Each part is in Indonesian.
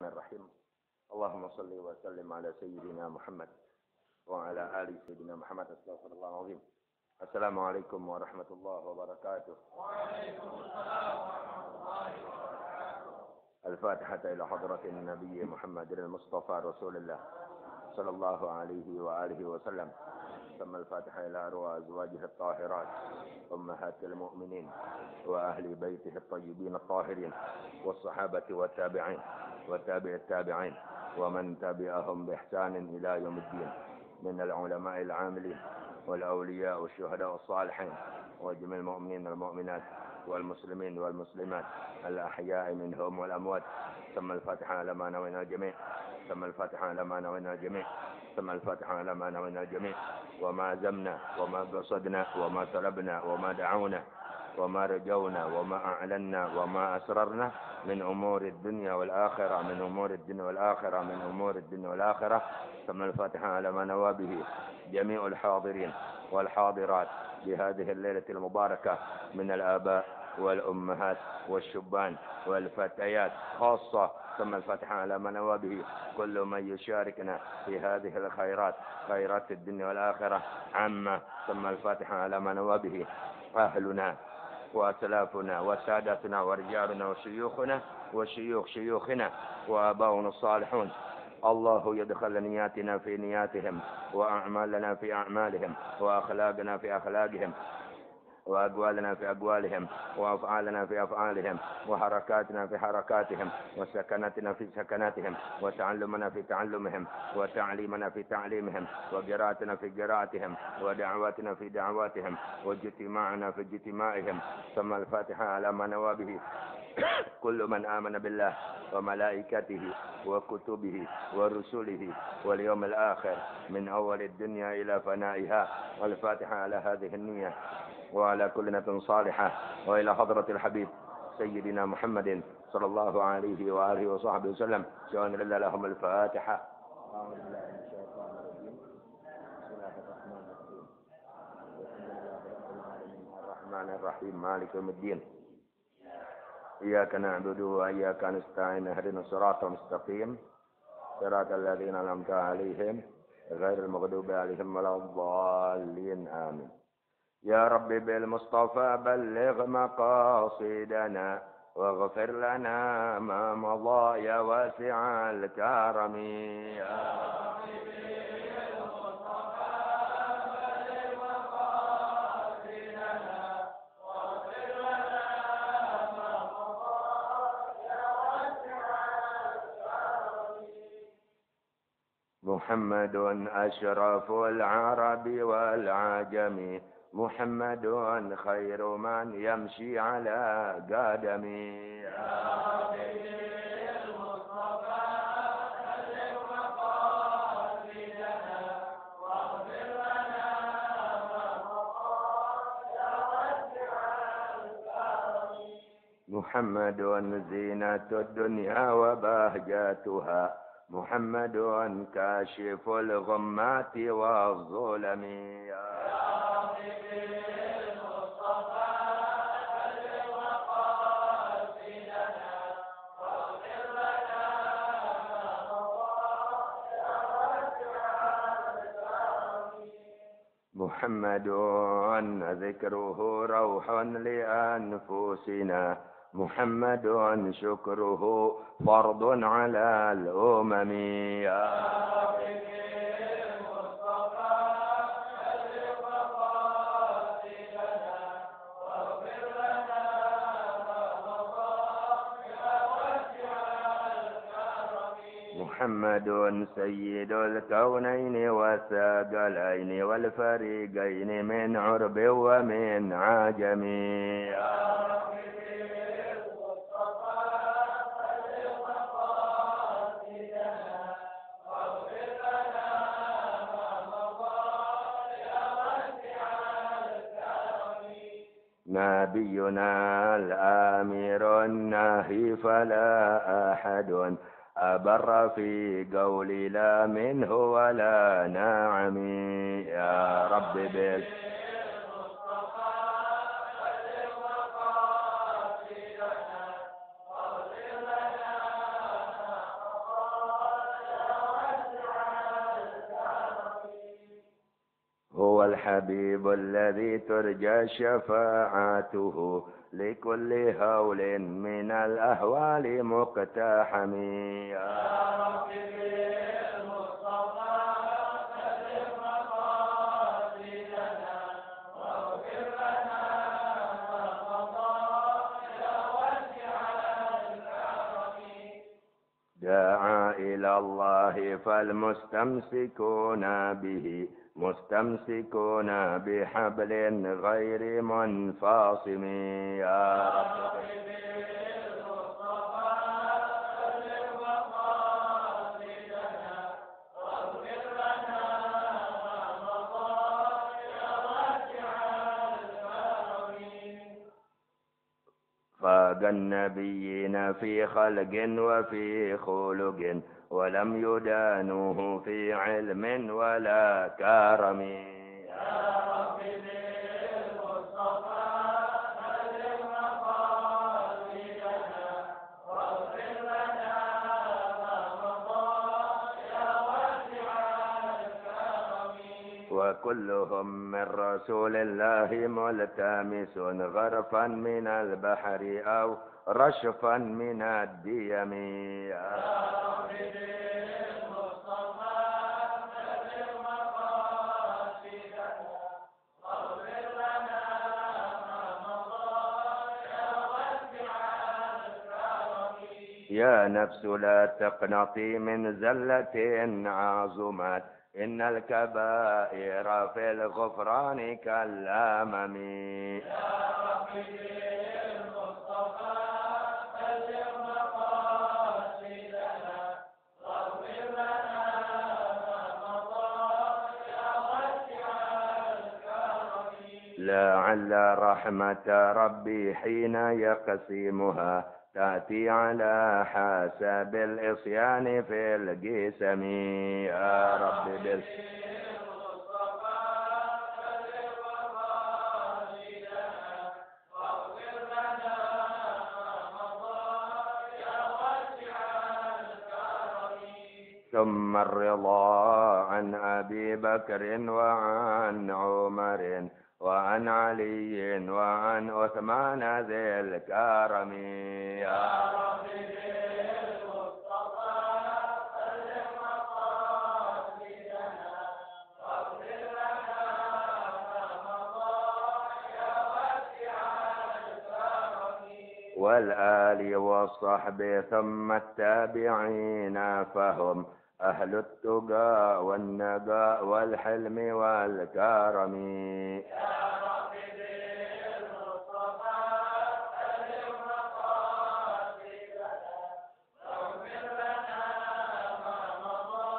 الرحيم. اللهم صل وسلم على سيدنا محمد وعلى آل سيدنا محمد. استغفر الله العظيم. السلام عليكم ورحمة الله وبركاته. وعليكم السلام ورحمة الله وبركاته. الفاتحة إلى حضرة النبي محمد المصطفى رسول الله صلى الله عليه وآله وسلم. ثم الفاتحة إلى أرواح أزواجه الطاهرات أمهات المؤمنين وأهل بيته الطيبين الطاهرين والصحابة والتابعين وتابع التابعين ومن تبعهم بإحسان إلى يوم الدين من العلماء العاملين والأولياء والشهداء والصالحين وجميع المؤمنين والمؤمنات والمسلمين والمسلمات الأحياء منهم والأموات. ثم الفاتحة على ما نوينا الجميع. ثم الفاتحة على ما نوينا الجميع. ثم الفاتحة على ما نوينا الجميع. وما زمنا وما قصدنا وما طلبنا وما دعونا وما رجونا وما أعلنا وما أسررنا من أمور الدنيا والآخرة من أمور الدنيا والآخرة من أمور الدنيا والآخرة. ثم الفاتحة على ما نوى به جميع الحاضرين والحاضرات بهذه الليلة المباركة من الآباء والأمهات والشبان والفتيات خاصة. ثم الفاتحة على ما نوى به كل من يشاركنا في هذه الخيرات خيرات الدنيا والآخرة عامة. ثم الفاتحة على ما نوى به أهلنا وأسلافنا وسادتنا ورجالنا وشيوخنا وشيوخ شيوخنا وآباؤنا الصالحون. الله يدخل نياتنا في نياتهم وأعمالنا في أعمالهم وأخلاقنا في أخلاقهم وأقوالنا في أقوالهم وأفعالنا في أفعالهم وحركاتنا في حركاتهم وسكناتنا في سكناتهم وتعلمنا في تعلمهم وتعليمنا في تعليمهم وقراءتنا في قراءتهم ودعواتنا في دعواتهم واجتماعنا في اجتماعهم. ثم الفاتحة على ما نوى به كل من آمن بالله وملائكته وكتبه ورسله واليوم الآخر من أول الدنيا إلى فنائها. والفاتحة على هذه النية وعلى كل نية صالحة وإلى حضرة الحبيب سيدنا محمد صلى الله عليه وآله وصحبه وسلم. شكرا لله. لهم الفاتحة. أعوذ بالله من الشيطان الرجيم. بسم الله الرحمن الرحيم. الحمد لله رب العالمين الرحمن الرحيم مالك يوم الدين. إياك نعبد وإياك نستعين. اهدنا الصراط المستقيم صراط الذين أنعمت عليهم غير المغضوب عليهم ولا الضالين. آمين. يا رب بالمصطفى بلغ مقاصدنا واغفر لنا ما مضى يا واسع الكرم. يا رب بالمصطفى بلغ مقاصدنا واغفر لنا ما مضى يا واسع الكرم. محمد أشرف العرب والعجم محمد خير من يمشي على قدمي. يا رب بالمصطفى بلغ مقاصدنا واغفر لنا ما مضى يا واسع الكرم. محمد زينة الدنيا وبهجتها محمد كاشف الغمات والظلم. يا رب بالمصطفى بلغ مقاصدنا واغفر لنا ما مضى يا واسع الكرم. محمد ذكره روح لأنفسنا محمد شكره فرض على الأمم. يا رب بالمصطفى بلغ مقاصدنا واغفر لنا ما مضى يا واسع الكرم. محمد سيد الكونين والثقلين والفريقين من عرب ومن عجم. يا رب نبينا الآمر الناهي فلا أحد أبر في قول لا منه ولا نعم. يا رب بالمصطفى بلغ مقاصدنا واغفر لنا الحبيب الذي ترجى شفاعته لكل هول من الأهوال مقتحم يا رب بالمصطفى بلغ مقاصدنا واغفر لنا ما مضى يا واسع الكرم. دعا إلى الله فالمستمسكون به مستمسكون بحبل غير منفصم يا رب فاق النبيين في خلق وفي خلق ولم يدانوه في علم ولا كرم يا رب بالمصطفى بلغ مقاصدنا واغفر لنا ما مضى يا واسع الكرم. وكلهم من رسول الله ملتمس غرفا من البحر أو رشفا من الديم يا رب بالمصطفى بلغ مقاصدنا واغفر لنا ما مضى يا واسع الكرم. يا نفس لا تقنطي من زلة عظمت إن الكبائر في الغفران كالأمم يا رب بالمصطفى بلغ مقاصدنا واغفر لنا ما مضى يا واسع الكرم. لعل رحمة ربي حين يقسمها تأتي على حسب العصيان في القسم يا رب بالمصطفى بلغ مقاصدنا واغفر لنا ما مضى يا واسع الكرم. ثم الرضا عن أبي بكر وعن عمر وعن علي وعن عثمان ذي الكرم يا رب بالمصطفى بلغ مقاصدنا واغفر لنا ما مضى يا واسع الكرم. والآل والصحب ثم التابعين فهم أهل التقى والنقاء والحلم والكرم يا رب بالمصطفى بلغ مقاصدنا واغفر لنا ما مضى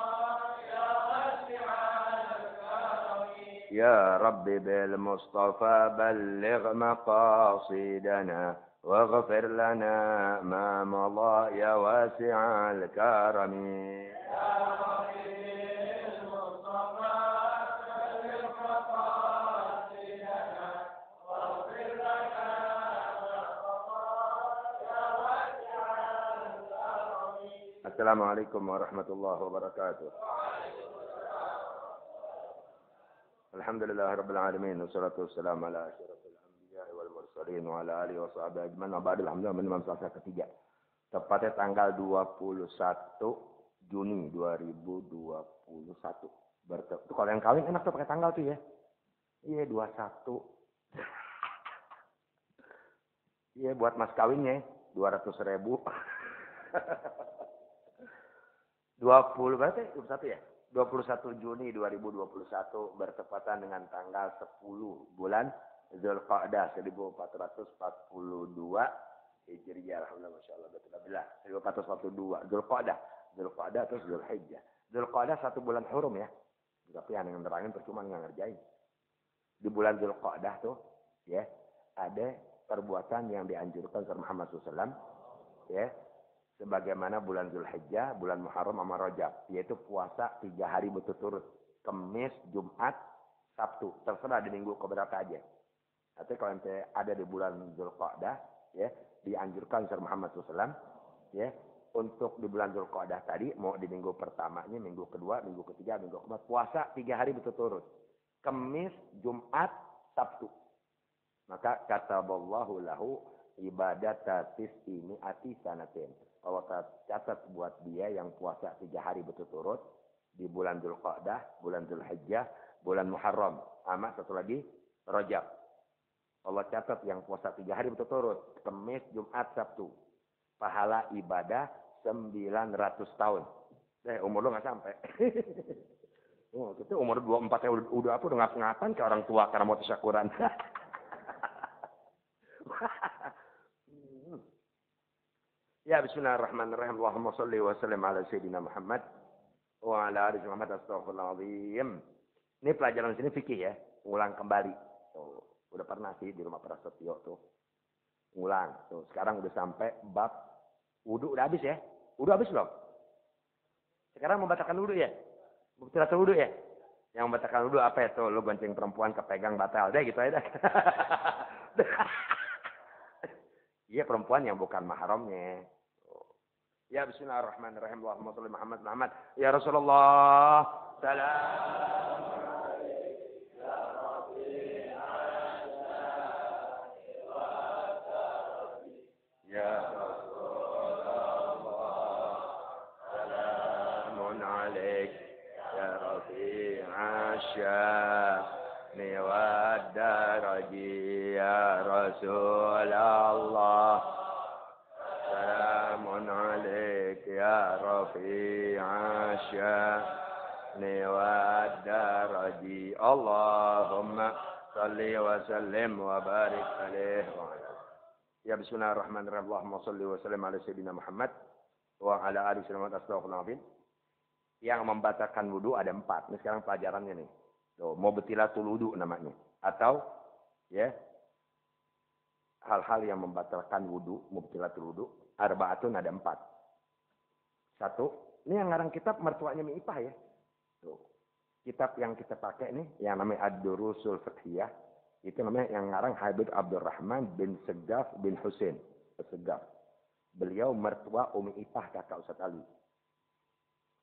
يا واسع الكرم. يا رب بالمصطفى بلغ مقاصدنا واغفر لنا ما مضى يا واسع الكرم يا رب بالمصطفى بلغ مقاصدنا واغفر لنا ما مضى يا واسع الكرم. السلام عليكم ورحمة الله وبركاته. الحمد لله رب العالمين والصلاة والسلام على أشرف الأنبياء والمرسلين وعلى آله وصحبه أجمعين. Alhamdulillah minimum selasa ketiga. Tepatnya tanggal 21 Juni 2021. Tuh kalau yang kawin enak tuh pakai tanggal tuh ya. Iya 21. Iya buat mas kawinnya 200.000. 20 berarti 21 ya? 21 Juni 2021 bertepatan dengan tanggal 10 bulan Zulqa'dah 1442 Hijriah. Alhamdulillah masyaallah betul-betul 1442 Zulqa'dah. Zulqa'dah terus Zulhijjah. Zulqa'dah satu bulan hurum ya. Tapi yang nerangin percuma nggak ngerjain. Di bulan Zulqa'dah tuh ya ada perbuatan yang dianjurkan oleh Muhammad SAW ya. Sebagaimana bulan Zulhijjah, bulan Muharram sama Rajab, yaitu puasa 3 hari berturut-turut, Kamis, Jumat, Sabtu, terserah di minggu keberapa aja. Tapi kalau nanti ada di bulan Zulqa'dah, ya, dianjurkan oleh Muhammad SAW, ya, untuk di bulan Zulqa'dah tadi, mau di minggu pertamanya, minggu kedua, minggu ketiga, minggu keempat, puasa 3 hari berturut-turut. Kemis, Jumat, Sabtu. Maka kataballahu lahu ibadata tis'ini ati sanatin. Allah catat buat dia yang puasa 3 hari berturut-turut di bulan Dzulqa'dah, bulan Dzulhijjah, bulan Muharram, sama satu lagi Rajab. Allah catat yang puasa 3 hari berturut-turut, Kamis, Jumat, Sabtu. Pahala ibadah 900 tahun. Umur lu nggak sampai. Oh, itu umur 24 ya udah apa udah ngap-ngapan ke orang tua karena mau tasyakuran. Ya bismillahirrahmanirrahim. Allahumma shalli wa sallim ala sayyidina Muhammad wa ala ali Muhammad astagfirullahaladzim. Ini pelajaran sini fikih ya, ulang kembali. Tuh, udah pernah sih di rumah Prasetyo tuh. Ulang. Tuh, sekarang udah sampai bab wudu udah habis ya? Udah habis belum? Sekarang membatalkan wudu ya? Bukti wudu ya? Yang membatalkan wudu apa ya tuh? Lu gonceng perempuan kepegang batal deh gitu aja. Iya perempuan yang bukan mahramnya. Ya bismillahirrahmanirrahim. Allahumma shalli Muhammad Muhammad. Ya Rasulullah. Salam. Ya Rasulullah. Salamun alaik. Ya Rafi'ash sya'ni wad daraji. Ya Rasulullah. Salamun alaik. Ya Rafi'ash sya'ni wad daraji. Allahumma salli wa sallim wa barik alaih wa ala. Ya bismillahirrahmanirrahim. Allahumma shalli wa sallim ala sayyidina Muhammad wa ala ali sayyidina Muhammad. Yang membatalkan wudu ada 4. Ini sekarang pelajarannya nih. Tuh, mubtilatul wudu namanya. Atau ya hal-hal yang membatalkan wudu, mubtilatul wudu, arba'atun ada 4. 1, ini yang ngarang kitab mertuanya Mi Ipah ya. Tuh. Kitab yang kita pakai nih yang namanya Ad-Durusul Fiqhiyah. Itu namanya yang ngarang Habib Abdurrahman bin Segaf bin Husain. Segaf. Beliau mertua Umi Ipah kakak Ustaz Ali.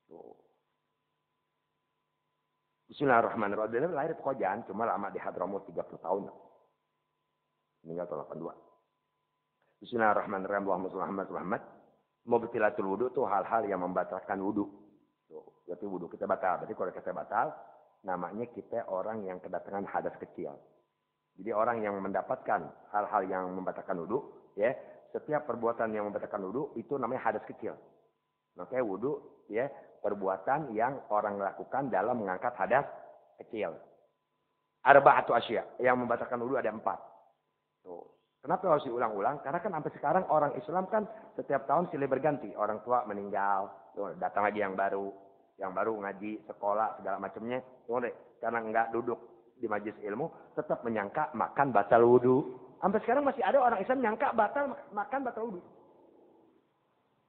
Tuh. Bismillahirrahmanirrahim. Beliau lahir di Koja, cuma lama di Hadramut 30 tahun. Meninggal tahun 82. Bismillahirrahmanirrahim. Allahumma shalli ala Muhammad. Mubtilatul wudu itu hal-hal yang membatalkan wudu. Tuh, berarti wudu kita batal. Berarti kalau kita batal, namanya kita orang yang kedatangan hadas kecil. Jadi orang yang mendapatkan hal-hal yang membatalkan wudu, ya, setiap perbuatan yang membatalkan wudu itu namanya hadas kecil. Makanya wudu, ya, perbuatan yang orang lakukan dalam mengangkat hadas kecil. Arba'atu asya, yang membatalkan wudu ada 4. Tuh. Kenapa harus diulang-ulang? Karena kan sampai sekarang orang Islam kan setiap tahun silih berganti. Orang tua meninggal, tuh, datang lagi yang baru ngaji, sekolah, segala macamnya. Karena nggak duduk di majelis ilmu, tetap menyangka makan batal wudu. Sampai sekarang masih ada orang Islam nyangka makan batal wudu.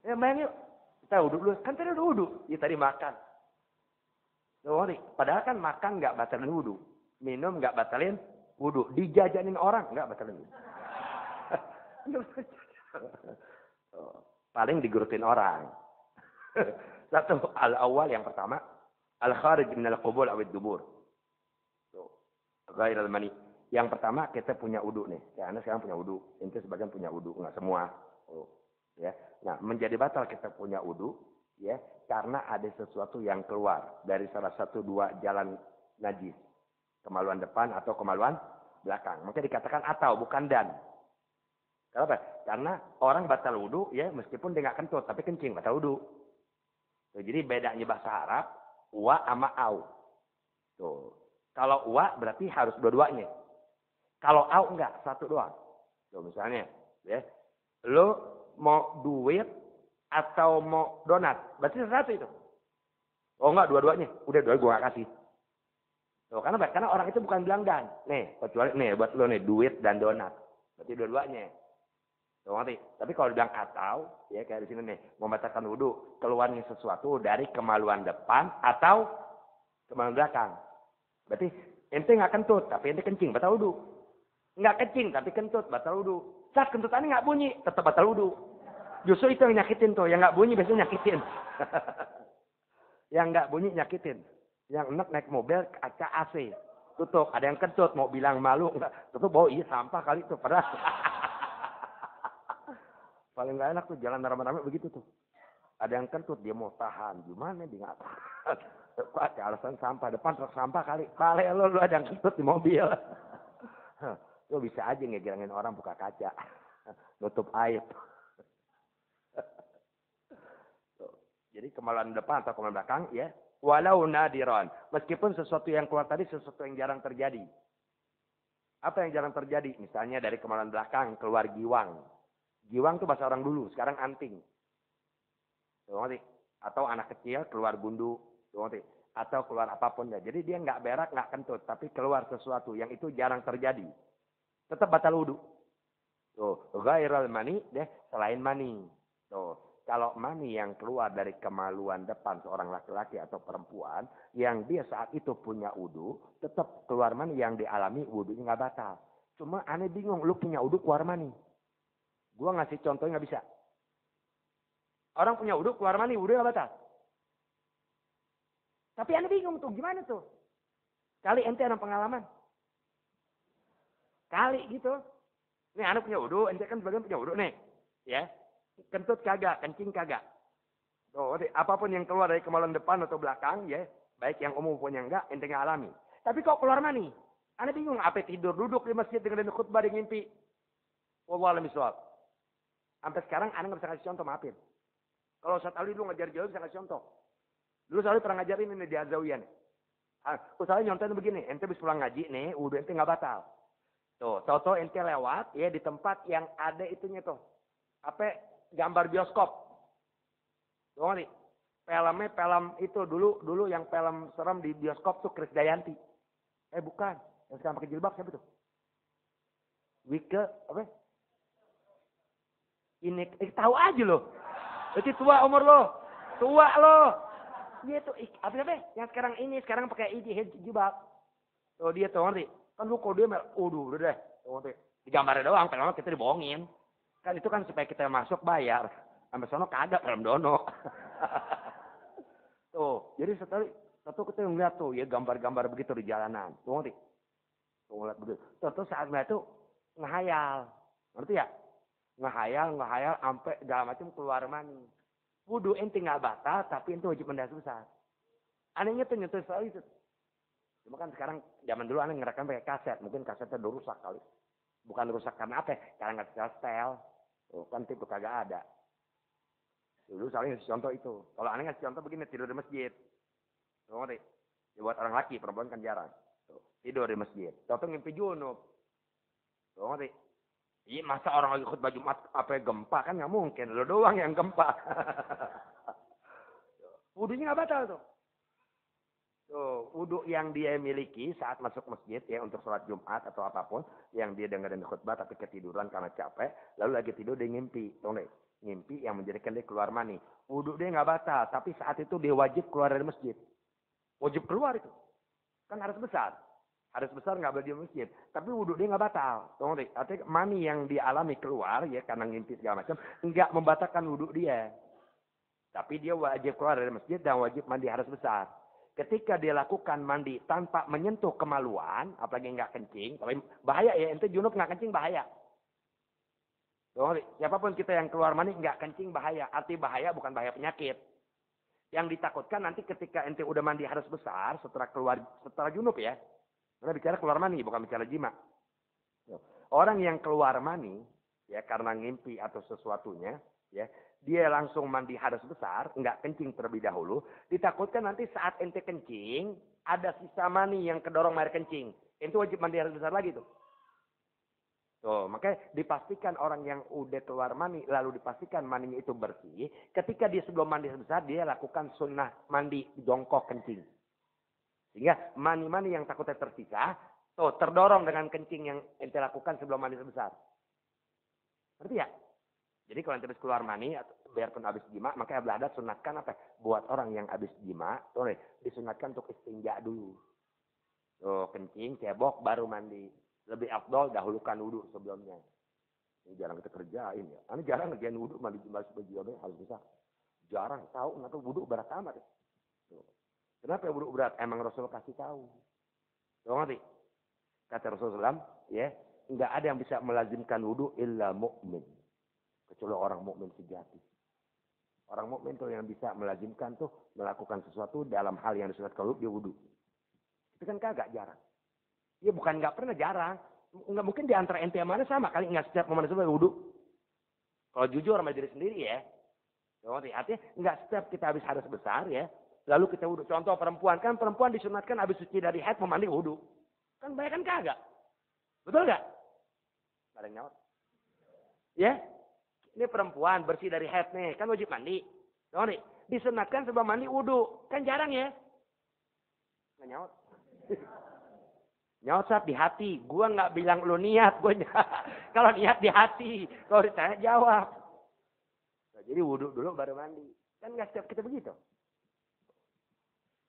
Ya bayangin, kita wudu dulu, kan tadi udah wudu, ya tadi makan. Padahal kan makan nggak batalin wudu, minum nggak batalin wudu, dijajanin orang nggak batalin wudu. Paling digurutin orang. Satu, al-awwal yang pertama, al-kharij minal qubul awid dubur. Ghairal mani. Yang pertama kita punya wudu nih. Ya, Anda sekarang punya wudu. Inti sebagian punya wudu, enggak semua. Ya. Nah, menjadi batal kita punya wudu, ya, karena ada sesuatu yang keluar dari salah satu 2 jalan najis. Kemaluan depan atau kemaluan belakang. Maka dikatakan atau bukan dan. Kenapa? Karena orang batal wudu, ya, meskipun dia nggak kentut, tapi kencing batal wudu. Jadi bedanya bahasa Arab, wa sama au. Tuh. Kalau wa berarti harus dua-duanya. Kalau au enggak, satu doang. Tuh misalnya, ya. Lo mau duit atau mau donat, berarti satu itu. Oh enggak, dua-duanya. Udah dua gue gak kasih. Tuh, karena orang itu bukan bilang dan. Nih, kecuali nih buat lo nih duit dan donat. Berarti dua-duanya. Tuh, ngerti? Tapi kalau bilang atau, ya kayak di sini nih, membatalkan wudu, keluarnya sesuatu dari kemaluan depan atau kemaluan belakang. Berarti ente nggak kentut, tapi ente kencing, batal wudu. Nggak kencing, tapi kentut, batal wudu. Saat kentutannya nggak bunyi, tetap batal wudu. Justru itu yang nyakitin tuh, yang nggak bunyi biasanya nyakitin. Yang nggak bunyi nyakitin. Yang enak naik mobil kaca AC. tutup. Ada yang kentut, mau bilang malu, enggak. Tutup, oh iya sampah kali itu. Padahal. Paling nggak enak tuh, jalan rame-rame begitu tuh. Ada yang kentut, dia mau tahan. Gimana dia nggak tahan. Pakai alasan sampah. Depan truk sampah kali. Paling lu ada yang kentut di mobil. Lu bisa aja ngegilangin orang buka kaca. Nutup air. Jadi kemaluan depan atau kemaluan belakang ya. Walau nadiran. Meskipun sesuatu yang keluar tadi sesuatu yang jarang terjadi. Apa yang jarang terjadi? Misalnya dari kemaluan belakang keluar giwang. Giwang itu bahasa orang dulu. Sekarang anting. Atau anak kecil keluar gundu. Atau keluar apapun. Ya. Jadi dia nggak berak, nggak kentut. Tapi keluar sesuatu yang itu jarang terjadi. Tetap batal wudu. Tuh, ghairal mani deh selain mani. Tuh, kalau mani yang keluar dari kemaluan depan seorang laki-laki atau perempuan yang dia saat itu punya wudu, tetap keluar mani yang dialami wudunya nggak batal. Cuma aneh bingung, lu punya wudu keluar mani. Gua ngasih contohnya nggak bisa. Orang punya wudu keluar mani, wudu nggak batal. Tapi aneh bingung tuh, gimana tuh? Kali ente ada pengalaman. Kali gitu. Nih anak punya wudu, ente kan sebagian punya wudu nih. Ya. Kentut kagak, kencing kagak. Oh, apapun yang keluar dari kemaluan depan atau belakang, ya, baik yang umum pun yang enggak, ente nggak alami. Tapi kok keluar mani? Anda bingung, apa tidur duduk di masjid dengan khutbah di mimpi? Wallahu a'lam bishawab. Sampai sekarang Anda nggak bisa kasih contoh, maafin. Kalau Ustaz Ali dulu ngajar jauh bisa kasih contoh. Dulu Ustaz Ali pernah ngajarin ini di Azawiyah nih. Ustaz Ali nyontohin begini, ente bisa pulang ngaji nih, wudu ente nggak batal. Tuh, toto ente lewat ya di tempat yang ada itunya tuh. Apa gambar bioskop. Tuh nih. Filmnya film itu dulu yang film serem di bioskop tuh Krisdayanti. Bukan. Yang sekarang pakai jilbab siapa tuh? Wike apa? Ini tahu aja loh. Berarti tua umur lo. Tua lo. Dia tuh apa? Yang sekarang pakai jilbab. Tuh dia tuh ngerti. Kan lu kok dia udah deh. Tuh ngerti. Di gambarnya doang, filmnya kita dibohongin. Kan itu kan supaya kita masuk bayar. Sampai sono kagak film dono. Tuh, jadi satu kita ngeliat tuh ya gambar-gambar begitu di jalanan. Tuh ngerti? Tuh ngeliat begitu. Terus saat ngeliat tuh ngehayal. Ngerti ya? Ngehayal sampai segala macam keluar mani. Wudu ente nggak batal, tapi ente wajib mendas besar. Anehnya tuh nyentuh soal itu. Cuma kan sekarang zaman dulu aneh ngerekam pakai kaset. Mungkin kasetnya udah rusak kali. Bukan rusak karena apa? Karena nggak setel. Tuh, kan tipe kagak ada. Dulu saling ngasih contoh itu. Kalau aneh ngasih contoh begini, tidur di masjid. Tuh, ngerti? Ya, buat orang laki, perempuan kan jarang. Tuh, tidur di masjid. Contoh ngimpi junub. Tuh, ngerti? Iya, masa orang lagi khutbah Jumat apa gempa kan nggak mungkin. Lo doang yang gempa. Wudunya nggak batal tuh. Tuh, wudu yang dia miliki saat masuk masjid ya untuk sholat Jumat atau apapun yang dia dengerin khutbah tapi ketiduran karena capek, lalu lagi tidur dia ngimpi, tuh nih, ngimpi yang menjadikan dia keluar mani. Wudu dia nggak batal, tapi saat itu dia wajib keluar dari masjid. Wajib keluar itu, kan harus besar nggak boleh di masjid. Tapi wudu dia nggak batal, tuh nih, artinya mani yang dialami keluar ya karena ngimpi segala macam nggak membatalkan wudu dia. Tapi dia wajib keluar dari masjid dan wajib mandi harus besar. Ketika dia lakukan mandi tanpa menyentuh kemaluan, apalagi nggak kencing, tapi bahaya ya, ente junub nggak kencing bahaya. Siapapun kita yang keluar mandi nggak kencing bahaya. Arti bahaya bukan bahaya penyakit. Yang ditakutkan nanti ketika ente udah mandi harus besar, setelah junub ya. Karena bicara keluar mandi, bukan bicara jima. Orang yang keluar mandi, ya karena ngimpi atau sesuatunya, ya dia langsung mandi hadas besar, nggak kencing terlebih dahulu, ditakutkan nanti saat ente kencing, ada sisa mani yang kedorong air kencing. Ente wajib mandi hadas besar lagi tuh. Tuh, makanya dipastikan orang yang udah keluar mani, lalu dipastikan maninya itu bersih, ketika dia sebelum mandi hadas besar, dia lakukan sunnah mandi jongkok kencing. Sehingga mani-mani yang takutnya tersisa, tuh terdorong dengan kencing yang ente lakukan sebelum mandi hadas besar. Ngerti ya? Jadi kalau ente habis keluar mani, biarpun habis jima, maka Abdul Haddad sunatkan apa? Buat orang yang habis jima, disunatkan untuk istinja dulu. Tuh, kencing, cebok, baru mandi. Lebih afdol dahulukan wudhu sebelumnya. Ini jarang kita kerjain ya. Ini jarang ngerjain wudhu, mandi sebelumnya harus bisa. Jarang tahu, nggak tahu wudhu berat amat. Ya. Tuh. Kenapa wudhu berat? Emang Rasul kasih tahu. Tahu ngerti? Kata Rasulullah, ya, enggak ada yang bisa melazimkan wudu illa mu'min. Kecuali orang mukmin sejati. Orang mukmin tuh yang bisa melazimkan tuh melakukan sesuatu dalam hal yang disunatkan dia wudu. Itu kan kagak jarang. Ya bukan nggak pernah jarang. Nggak mungkin di antara ente yang mana sama kali nggak setiap momen itu wudu. Kalau jujur sama diri sendiri ya. Artinya nggak setiap kita habis hadas besar ya. Lalu kita wudu. Contoh perempuan kan perempuan disunatkan habis suci dari haid memandi wudu. Kan banyak kan kagak. Betul nggak? Nggak ada yang nyaut. Ya. Ini perempuan bersih dari haid nih, kan wajib mandi. Tahu nih, disunatkan sebelum mandi wudu. Kan jarang ya. Nggak nyaut. Nyaut saat di hati. Gua nggak bilang lu niat, kalau niat di hati. Kalau ditanya jawab. Nah, jadi wudu dulu baru mandi. Kan nggak setiap kita begitu.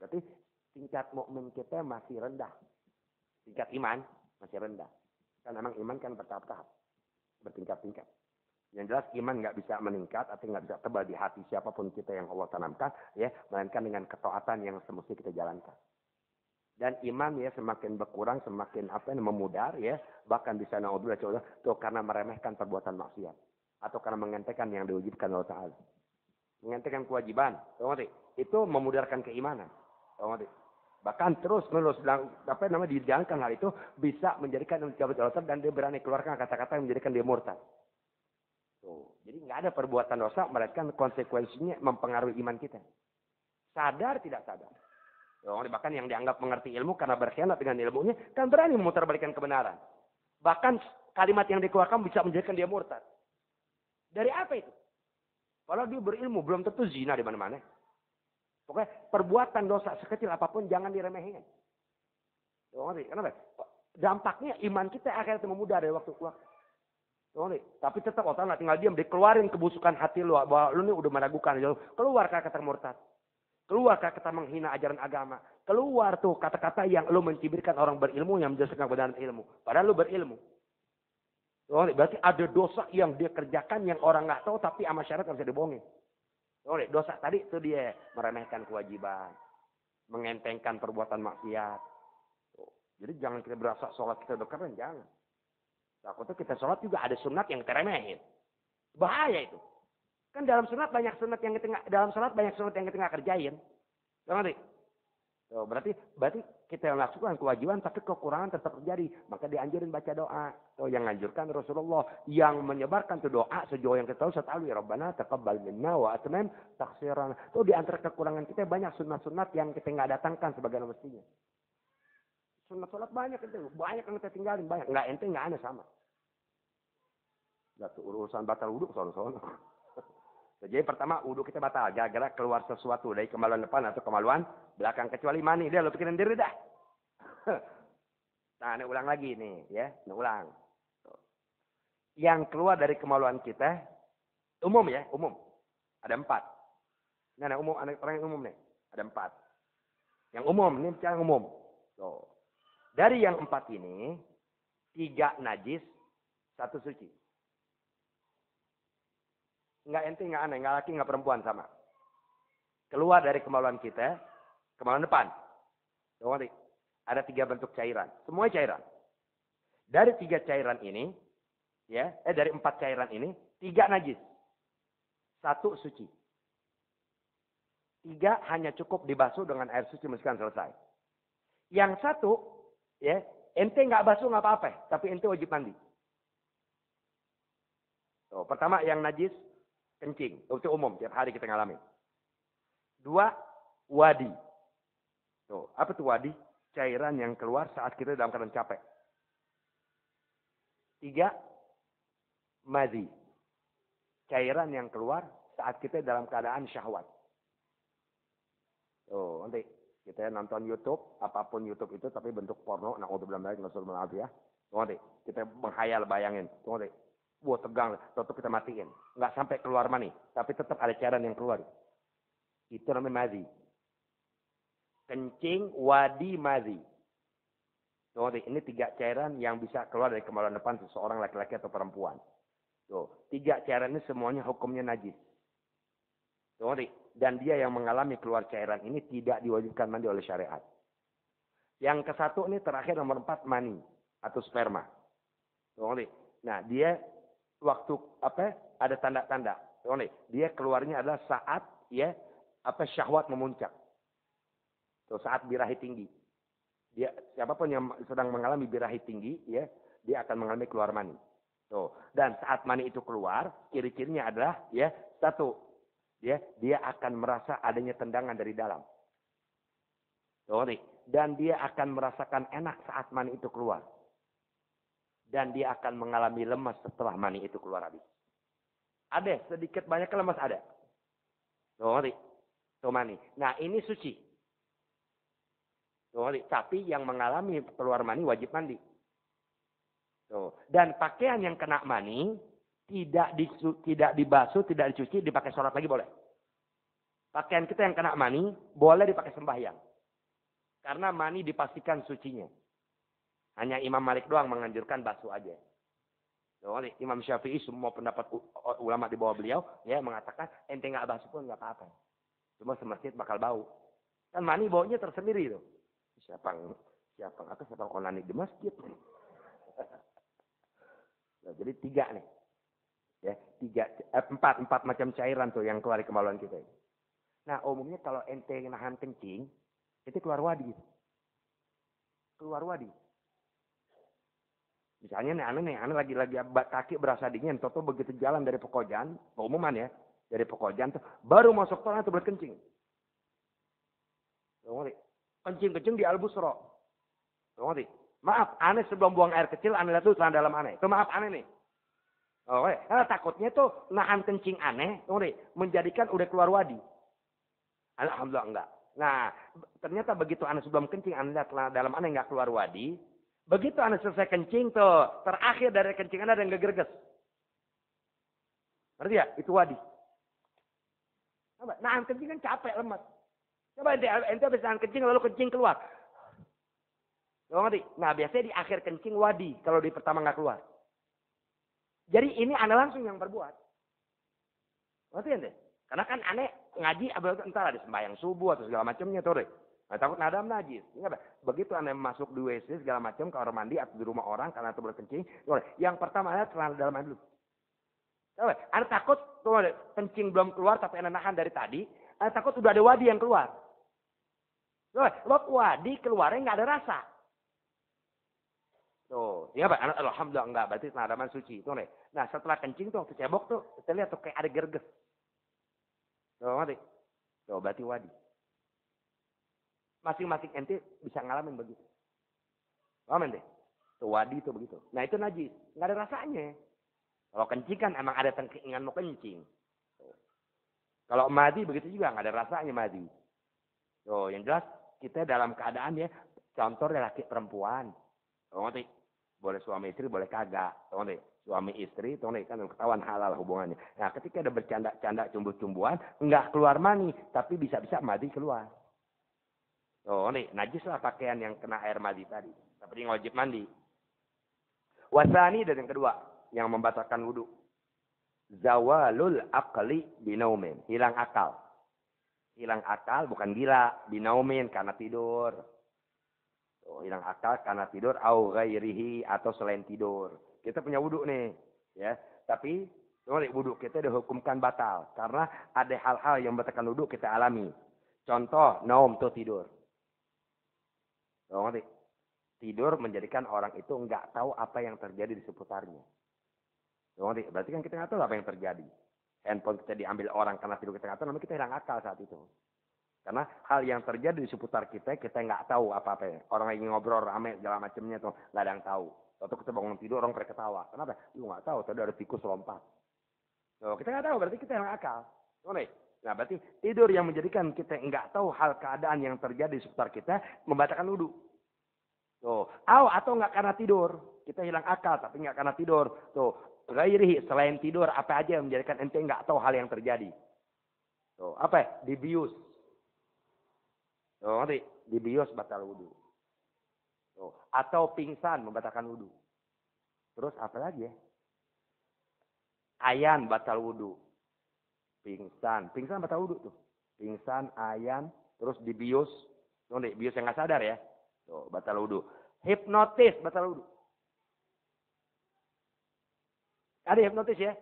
Berarti tingkat mukmin kita masih rendah. Tingkat iman masih rendah. Kan memang iman kan bertahap-tahap. Bertingkat-tingkat. Yang jelas iman nggak bisa meningkat atau nggak bisa tebal di hati siapapun kita yang Allah tanamkan, ya, melainkan dengan ketaatan yang semestinya kita jalankan. Dan iman ya semakin berkurang, semakin memudar, ya, bahkan bisa naudzubillah itu karena meremehkan perbuatan maksiat atau karena mengentengkan yang diwajibkan Allah Taala. Mengentengkan kewajiban, itu memudarkan keimanan, bahkan terus menerus dijalankan hal itu bisa menjadikan Allah dan dia berani keluarkan kata-kata yang menjadikan dia murtad. Tuh. Jadi nggak ada perbuatan dosa, melainkan konsekuensinya mempengaruhi iman kita. Sadar tidak sadar. Bahkan yang dianggap mengerti ilmu karena berkhianat dengan ilmunya, kan berani memutarbalikkan kebenaran. Bahkan kalimat yang dikeluarkan bisa menjadikan dia murtad. Dari apa itu? Kalau dia berilmu, belum tentu zina di mana-mana. Pokoknya perbuatan dosa sekecil apapun jangan diremehin. Kenapa? Dampaknya iman kita akhirnya memudar dari waktu ke waktu. Tapi tetap Allah nggak tinggal diam, dikeluarin kebusukan hati lu bahwa lu ini udah meragukan, keluar kata-kata murtad, keluar kata-kata menghina ajaran agama, keluar tuh kata-kata yang lu mencibirkan orang berilmu yang menjelaskan kebenaran ilmu, padahal lu berilmu. Berarti ada dosa yang dia kerjakan yang orang nggak tahu tapi sama syariat nggak bisa dibohongin. Dosa tadi itu dia meremehkan kewajiban, mengentengkan perbuatan maksiat. Jadi jangan kita berasa sholat kita udah keren, jangan. Takutnya kita sholat juga ada sunat yang teremehin. Bahaya itu. Kan dalam sunat banyak sunat yang kita nggak kerjain. Ngerti? Berarti kita lakukan kewajiban tapi kekurangan tetap terjadi. Maka dianjurin baca doa. Yang anjurkan Rasulullah yang menyebarkan tuh doa sejauh yang kita tahu setahu ya Rabbana taqabbal minna wa atmim taksiran. Tuh di antara kekurangan kita banyak sunat-sunat yang kita nggak datangkan sebagaimana mestinya. Sunat sholat banyak yang kita tinggalin banyak. Nggak ente nggak aneh sama. Urusan batal wudhu sono-sono. Jadi pertama wudhu kita batal gara-gara keluar sesuatu dari kemaluan depan atau kemaluan belakang kecuali mani dia lo pikirin diri dah. Nah, ini ulang lagi nih ya, ini ulang. Yang keluar dari kemaluan kita umum ya, umum. Ada 4. Nah, umum orang yang umum nih, ada 4. Yang umum ini bicara umum. Tuh. Dari yang 4 ini, 3 najis, 1 suci. Nggak ente, nggak aneh, nggak laki, nggak perempuan sama. Keluar dari kemaluan kita, kemaluan depan. Ada 3 bentuk cairan, semuanya cairan. Dari 3 cairan ini, dari 4 cairan ini, 3 najis, 1 suci. 3 hanya cukup dibasuh dengan air suci misalkan selesai. Yang 1 ente nggak basuh nggak apa-apa, tapi ente wajib mandi. Tuh, pertama yang najis kencing, itu umum tiap hari kita ngalami. 2 wadi. Tuh, apa tuh wadi? Cairan yang keluar saat kita dalam keadaan capek. 3 madhi. Cairan yang keluar saat kita dalam keadaan syahwat. Tuh, nanti kita nonton YouTube, apapun YouTube itu tapi bentuk porno, naudzubillah ya. Nanti kita menghayal bayangin, nanti buat tegang, tutup kita matiin, nggak sampai keluar mani, tapi tetap ada cairan yang keluar. Itu namanya madhi. Kencing, wadi, madhi. Nanti ini 3 cairan yang bisa keluar dari kemaluan depan seseorang laki-laki atau perempuan. Tuh, 3 cairan ini semuanya hukumnya najis. Dan dia yang mengalami keluar cairan ini tidak diwajibkan mandi oleh syariat. Yang ke-1 ini terakhir nomor 4 mani atau sperma. Nah, dia waktu ada tanda-tanda. Dia keluarnya adalah saat ya syahwat memuncak. Tuh, saat birahi tinggi. Dia siapapun yang sedang mengalami birahi tinggi ya, dia akan mengalami keluar mani. Tuh, dan saat mani itu keluar, ciri-cirinya adalah ya, 1, dia akan merasa adanya tendangan dari dalam. Tuh, dan dia akan merasakan enak saat mani itu keluar. Dan dia akan mengalami lemas setelah mani itu keluar habis. Ada, sedikit banyak lemas ada. Tuh mani. Nah, ini suci. Tapi yang mengalami keluar mani wajib mandi. Tuh. Dan pakaian yang kena mani tidak dibasuh, tidak dicuci, dipakai sholat lagi boleh. Pakaian kita yang kena mani boleh dipakai sembahyang. Karena mani dipastikan sucinya. Hanya Imam Malik doang menganjurkan basuh aja. Imam Syafi'i semua pendapat ulama di bawah beliau ya mengatakan ente nggak basuh pun nggak apa-apa. Cuma semasjid bakal bau. Kan mani baunya tersendiri tuh. Siapa onani di masjid. Nah, jadi 3 nih. Ya, 4 macam cairan tuh yang keluar di kemaluan kita. Nah, umumnya kalau ente nahan kencing, itu keluar wadi. Keluar wadi. Misalnya nih, aneh lagi kaki berasa dingin, toto begitu jalan dari Pekojan, keumuman ya, dari Pekojan tuh, baru masuk tol itu berkencing. Kencing di Al-Busra. Maaf, aneh sebelum buang air kecil, aneh lihat tuh celana dalam aneh. Itu maaf aneh nih. Takutnya tuh nahan kencing aneh, menjadikan udah keluar wadi. Alhamdulillah enggak. Nah, ternyata begitu aneh sebelum kencing, aneh lihat celana dalam aneh enggak keluar wadi. Begitu Anda selesai kencing tuh, terakhir dari kencing Anda ada yang gegerges. Ngerti ya? Itu wadi. Nah, kencing kan capek, lemas. Coba ente habis nahan kencing lalu kencing keluar. Ngerti? Nah, biasanya di akhir kencing wadi kalau di pertama nggak keluar. Jadi ini Anda langsung yang berbuat. Ngerti ente? Karena kan aneh ngaji entar ada sembahyang subuh atau segala macamnya tuh deh. Nah, takut nadam najis. Begitu Anda masuk di WC segala macam, kamar mandi atau di rumah orang karena itu berkencing, yang pertama adalah celana dalam dulu. Anda takut tuh kencing belum keluar tapi Anda nahan dari tadi, Anda takut udah ada wadi yang keluar. Wadi keluarnya nggak ada rasa. Tuh, ya Pak, alhamdulillah enggak, berarti celana dalam suci. Tuh, nah, setelah kencing tuh, cebok tuh, kita lihat tuh kayak ada gerges. Tuh, ngerti? Tuh, berarti wadi. Masing-masing ente bisa ngalamin begitu. Paham ente? Tuh wadi itu begitu. Nah itu najis. Nggak ada rasanya. Kalau kencing kan emang ada tengkingan mau kencing. Tuh. Kalau madi begitu juga. Nggak ada rasanya madi. Tuh yang jelas kita dalam keadaan ya. Contoh laki perempuan. Tuh ngerti? Boleh suami istri boleh kagak. Tuh ngerti? Suami istri tuh ngerti? Kan ketahuan halal hubungannya. Nah ketika ada bercanda-canda cumbu-cumbuan. Nggak keluar mani. Tapi bisa-bisa madi keluar. Oh, najis lah pakaian yang kena air madi tadi. Tapi wajib mandi. Wasani dan yang kedua. Yang membatalkan wudhu. Zawalul aqli binaumin. Hilang akal. Hilang akal bukan gila. Binaumin karena tidur. Oh, hilang akal karena tidur. Au ghairihi atau selain tidur. Kita punya wudhu nih. Ya, tapi wudhu kita dihukumkan batal. Karena ada hal-hal yang membatalkan wudhu kita alami. Contoh, naum tuh tidur. Ngerti? Tidur menjadikan orang itu nggak tahu apa yang terjadi di seputarnya. Ngerti? Berarti kan kita nggak tahu apa yang terjadi. Handphone kita diambil orang karena tidur kita nggak tahu, namanya kita hilang akal saat itu. Karena hal yang terjadi di seputar kita nggak tahu apa-apa. Orang lagi ngobrol rame segala macamnya tuh nggak ada yang tahu. Waktu kita bangun tidur orang pada ketawa. Kenapa? Lu nggak tahu. Tadi ada tikus lompat. Kita nggak tahu. Berarti kita hilang akal. Ngerti? Nah, berarti tidur yang menjadikan kita nggak tahu hal keadaan yang terjadi di sekitar kita membatalkan wudhu. Tuh, atau nggak karena tidur, kita hilang akal tapi nggak karena tidur. Tuh, ghairihi selain tidur apa aja yang menjadikan ente nggak tahu hal yang terjadi. Tuh, apa? Dibius. Tuh, nanti dibius batal wudhu. Tuh, atau pingsan membatalkan wudhu. Terus apa lagi ya? Ayan batal wudhu. Pingsan batal wudhu tuh. Pingsan, ayan, terus dibius. Tuh, bius yang nggak sadar ya. Tuh, batal wudu. Hipnotis, batal wudu. Ada hipnotis ya?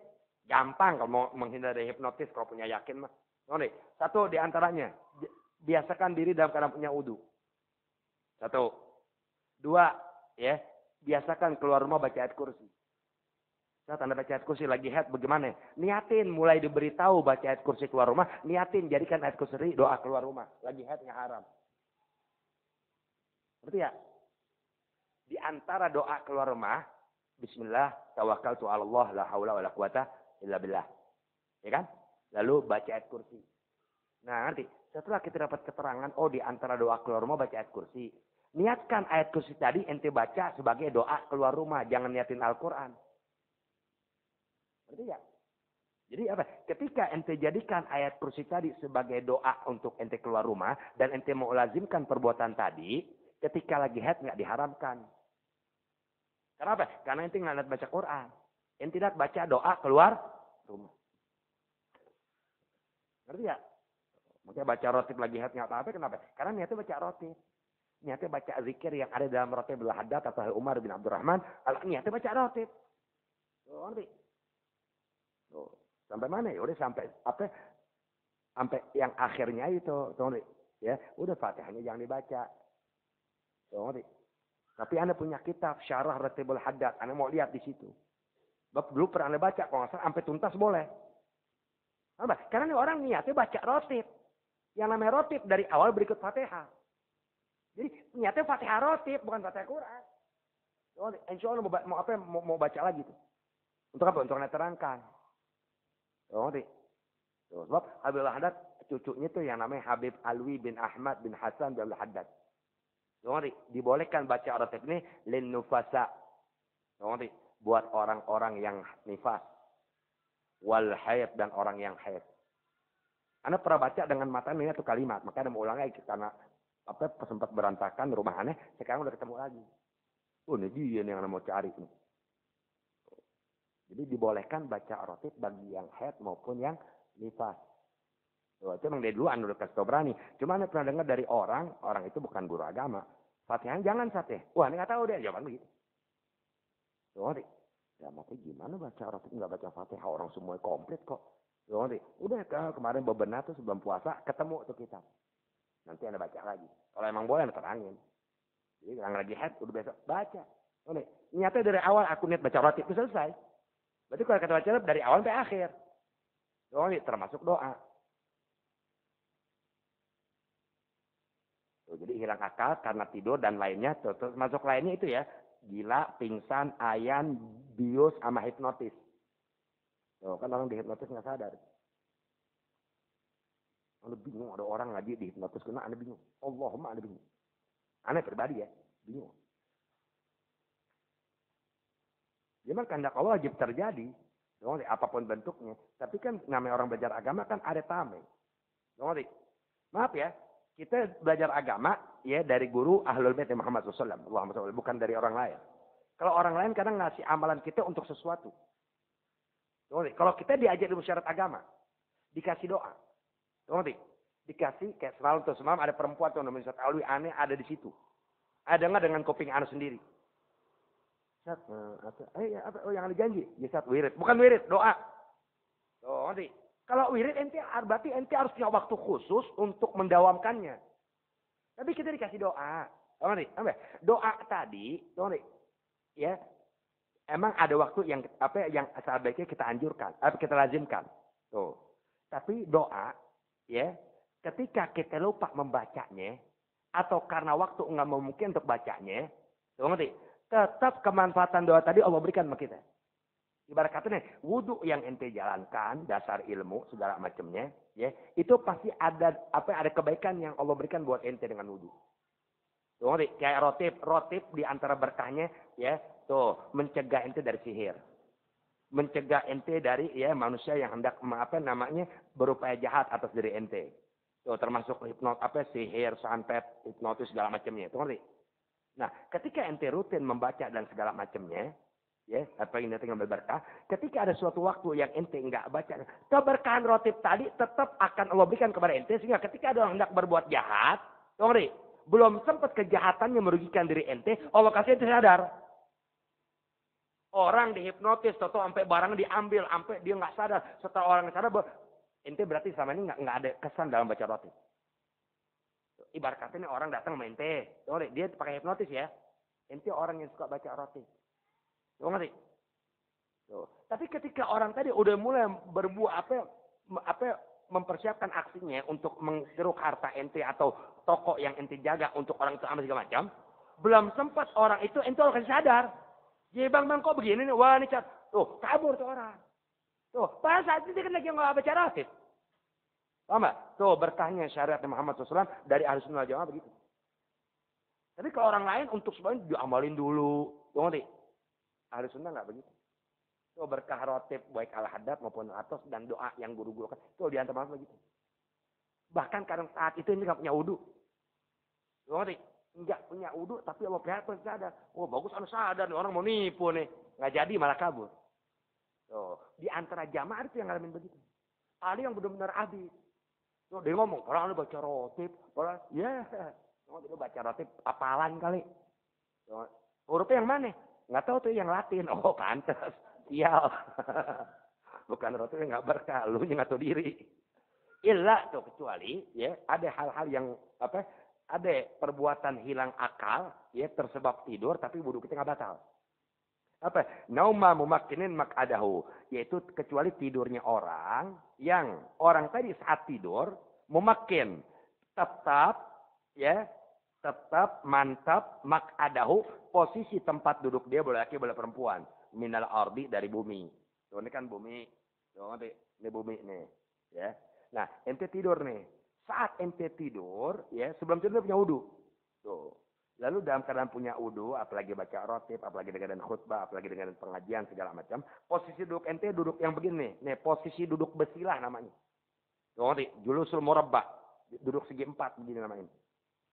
Gampang kalau mau menghindar dari hipnotis kalau punya yakin mah. Nih, satu di antaranya, biasakan diri dalam keadaan punya wudu. Satu. Dua, ya, biasakan keluar rumah baca ayat kursi. Saat Anda baca ayat kursi lagi head bagaimana? Niatin mulai diberitahu baca ayat kursi keluar rumah, niatin jadikan ayat kursi doa keluar rumah. Lagi head nggak haram. Berarti ya? Di antara doa keluar rumah, bismillah, tawakkaltu 'ala Allah, la haula wala quwata illa billah. Ya kan? Lalu baca ayat kursi. Nah, nanti setelah kita dapat keterangan, oh di antara doa keluar rumah baca ayat kursi. Niatkan ayat kursi tadi ente baca sebagai doa keluar rumah, jangan niatin Al-Qur'an. Berarti ya? Jadi apa? Ketika ente jadikan ayat kursi tadi sebagai doa untuk ente keluar rumah dan ente mau lazimkan perbuatan tadi, ketika lagi haid nggak diharamkan. Kenapa? Karena ente nggak baca Quran. Ente tidak baca doa keluar rumah. Ngerti ya? Mungkin baca rotib lagi haid nggak apa-apa. Kenapa? Karena niatnya baca rotib. Niatnya baca zikir yang ada dalam rotib al-haddad atau Umar bin Abdurrahman. Niatnya baca rotib. Ngerti? Tuh. Sampai mana ya? Udah sampai apa? Sampai yang akhirnya itu, tuh, ya, udah Fatihahnya jangan dibaca. Tuh, tapi Anda punya kitab Syarah Ratibul Haddad, Anda mau lihat di situ. Bab dulu pernah Anda baca, kalau nggak salah sampai tuntas boleh. Apa? Karena orang niatnya baca rotib. Yang namanya rotib dari awal berikut Fatihah. Jadi niatnya Fatihah rotib, bukan Fatihah Quran. Tuh, insya Allah mau baca lagi tuh. Untuk apa? Untuk Anda terangkan. Oh, sebab Habib al-Haddad cucunya tuh yang namanya Habib Alwi bin Ahmad bin Hasan bin al-Haddad. Dibolehkan baca rotib ini lin nufasa. Buat orang-orang yang nifas. Wal haid dan orang yang haid. Anda pernah baca dengan mata ini satu kalimat, maka Anda mau ulang lagi karena apa sempat berantakan rumah Anda, sekarang udah ketemu lagi. Oh, ini dia yang Anda mau cari nih. Jadi dibolehkan baca rotib bagi yang haid maupun yang nifas. Itu memang dari dulu Anda udah kasih tau berani. Cuma Anda pernah dengar dari orang itu bukan guru agama. Fatihah jangan Fatih. Wah, Anda nggak tahu deh jawaban begitu. Tuh, ya makanya gimana baca rotib nggak baca Fatihah, orang semuanya komplit kok. Tuh, udah kemarin bebenah tuh sebelum puasa ketemu tuh kita. Nanti Anda baca lagi. Kalau emang boleh Anda terangin. Jadi yang lagi haid udah besok baca. Tuh, niatnya dari awal aku niat baca rotib itu selesai. Berarti kalau kata baca dari awal sampai akhir. Oh, termasuk doa. Tuh, jadi hilang akal karena tidur dan lainnya. Terus masuk lainnya itu ya. Gila, pingsan, ayan, bius, sama hipnotis. Tuh, kan orang dihipnotis nggak sadar. Anda bingung ada orang ngaji dihipnotis. Kena Anda bingung. Allahumma Anda bingung. Anda pribadi ya. Bingung. Memang kehendak Allah wajib terjadi, apapun bentuknya. Tapi kan namanya orang belajar agama kan ada tameng. Maaf ya, kita belajar agama ya dari guru Ahlul Bait Muhammad SAW, bukan dari orang lain. Kalau orang lain kadang ngasih amalan kita untuk sesuatu. Kalau kita diajar ilmu syarat agama, dikasih doa, dikasih kayak semalam ada perempuan tuh namanya Ustaz Alwi aneh ada di situ. Ada nggak dengan kuping anu sendiri? Oh yang ada janji, ya wirid, bukan wirid, doa. Oh, nanti kalau wirid berarti ente harus punya waktu khusus untuk mendawamkannya. Tapi kita dikasih doa. Oh, nanti, doa tadi, ya, emang ada waktu yang sebaiknya kita anjurkan, kita lazimkan. Tuh. Tapi doa, ya, ketika kita lupa membacanya atau karena waktu nggak memungkinkan untuk bacanya, tuh nanti. Tetap kemanfaatan doa tadi Allah berikan sama kita. Ibarat katanya, wudu yang ente jalankan, dasar ilmu, segala macamnya, ya, itu pasti ada kebaikan yang Allah berikan buat ente dengan wudu. Tuh, kayak rotib di antara berkahnya, ya, tuh, mencegah ente dari sihir. Mencegah ente dari, ya, manusia yang hendak, berupaya jahat atas diri ente. Tuh, termasuk sihir, santet, hipnotis, segala macamnya. Tuh, ngerti? Nah, ketika ente rutin membaca dan segala macamnya, ya, apa yang ente ngambil berkah, ketika ada suatu waktu yang ente enggak baca, keberkahan rotib tadi tetap akan Allah berikan kepada ente, sehingga ketika ada orang hendak berbuat jahat, Belum sempat kejahatannya merugikan diri ente, Allah kasih ente sadar. Orang dihipnotis, atau sampai barang diambil, sampai dia nggak sadar. Setelah orang sadar, ente berarti selama ini nggak ada kesan dalam baca roti. Ibarat kata ini orang datang sama ente, dia pakai hipnotis ya. Ente orang yang suka baca roti. Tuh ngerti? Tuh. Tapi ketika orang tadi udah mulai berbuat apa mempersiapkan aksinya untuk menggeruk harta ente atau toko yang ente jaga untuk orang itu ambil segala macam, belum sempat orang itu ente akan sadar. Ya bang kok begini nih, wah ini tuh kabur tuh orang. Tuh pada saat itu dia kan lagi nggak baca roti. Paham nggak? Tuh berkahnya syariat Muhammad SAW dari ahli sunnah wal jamaah begitu. Tapi kalau orang lain untuk semuanya diamalin dulu. Tuh ngerti? Ahli sunnah nggak begitu. Itu berkah rotib baik al-hadad maupun atas dan doa yang guru-guru kan. Itu diantar maaf begitu. Bahkan kadang saat itu ini nggak punya wudu. Ngerti? Nggak punya wudu tapi Allah kelihatan sadar. Oh bagus anu sadar nih orang mau nipu nih. Nggak jadi malah kabur. Tuh. Di antara jamaah itu yang ngalamin begitu. Ada yang benar-benar habis. Tuh dia ngomong, orang lu baca rotib. Orang, ya. Lu baca rotib apalan kali. Tuh. Hurufnya yang mana? Nggak tahu tuh yang Latin. Oh pantas. Sial. Bukan roti yang nggak berkah, lu yang nggak tahu diri. Illa tuh kecuali ya ada hal-hal yang ada perbuatan hilang akal ya tersebab tidur tapi wudu kita nggak batal. Nauma mumakkinin mak'adahu, yaitu kecuali tidurnya orang yang orang tadi saat tidur mumakkin tetap mantap mak'adahu posisi tempat duduk dia boleh laki boleh perempuan. Minal ardi dari bumi. Tuh ini kan bumi. Tuh nanti ini bumi nih, ya. Nah, ente tidur nih. Saat ente tidur, ya, sebelum tidur punya wudu. Tuh. Lalu dalam keadaan punya wudu, apalagi baca rotib, apalagi dengan khutbah, apalagi dengan pengajian segala macam, posisi duduk ente duduk yang begini nih. Posisi duduk besilah namanya. Tuh nanti julusul murabbah. Duduk segi empat begini namanya.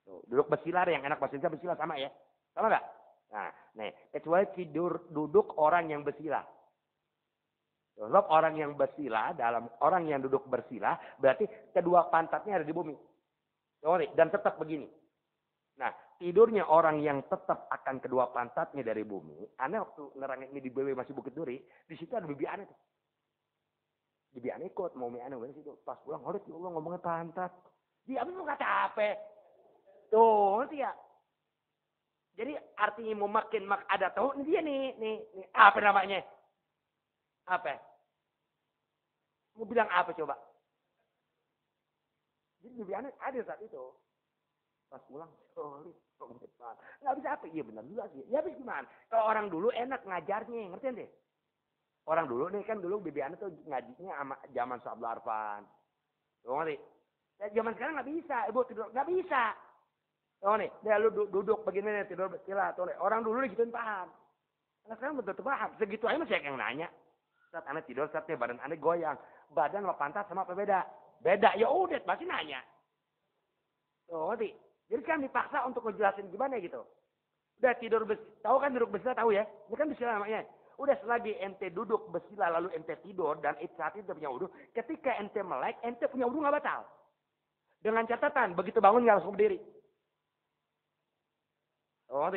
Tuh, duduk besilah yang enak bahasa Indonesia besilah sama ya. Sama enggak? Nah, nih, kecuali tidur duduk orang yang bersila. Sebab orang yang bersila, dalam orang yang duduk bersila, berarti kedua pantatnya ada di bumi. Dan tetap begini. Nah, tidurnya orang yang tetap akan kedua pantatnya dari bumi. Aneh waktu nerangin ini di BW masih Bukit Duri, di situ ada bibi aneh tuh. Bibi aneh ikut, mau mie aneh, situ. Pas pulang, ya Allah ngomongnya pantat. Dia apa kata apa? Tuh, nanti ya. Jadi artinya mau makin ada tahu ini dia nih apa namanya? Apa? Mau bilang apa coba? Jadi lebih aneh ada saat itu. Pas pulang, nggak bisa apa? Iya benar juga sih. Ya habis gimana? Kalau orang dulu enak ngajarnya, ngerti deh? Orang dulu nih kan dulu Bibi Ana tuh ngajinya sama zaman Abdul Arfan. Tuh ngerti? Ya, zaman sekarang nggak bisa, ibu tidur nggak bisa. Oh nih, dia lu duduk begini nih, tidur bersilah. Orang dulu nih gituin paham. Karena sekarang betul paham. Segitu aja masih yang nanya. Saat aneh tidur, saatnya badan aneh goyang. Badan sama pantat sama apa beda? Beda, ya udah pasti nanya. Tuh, ngerti? Jadi kan dipaksa untuk ngejelasin gimana gitu. Udah tidur tahu kan duduk bersilah tahu ya? Ini kan bersilah namanya. Udah selagi ente duduk bersilah lalu ente tidur dan saat itu punya wudu. Ketika ente melek, ente punya wudu nggak batal. Dengan catatan, begitu bangun nggak langsung berdiri. Oh,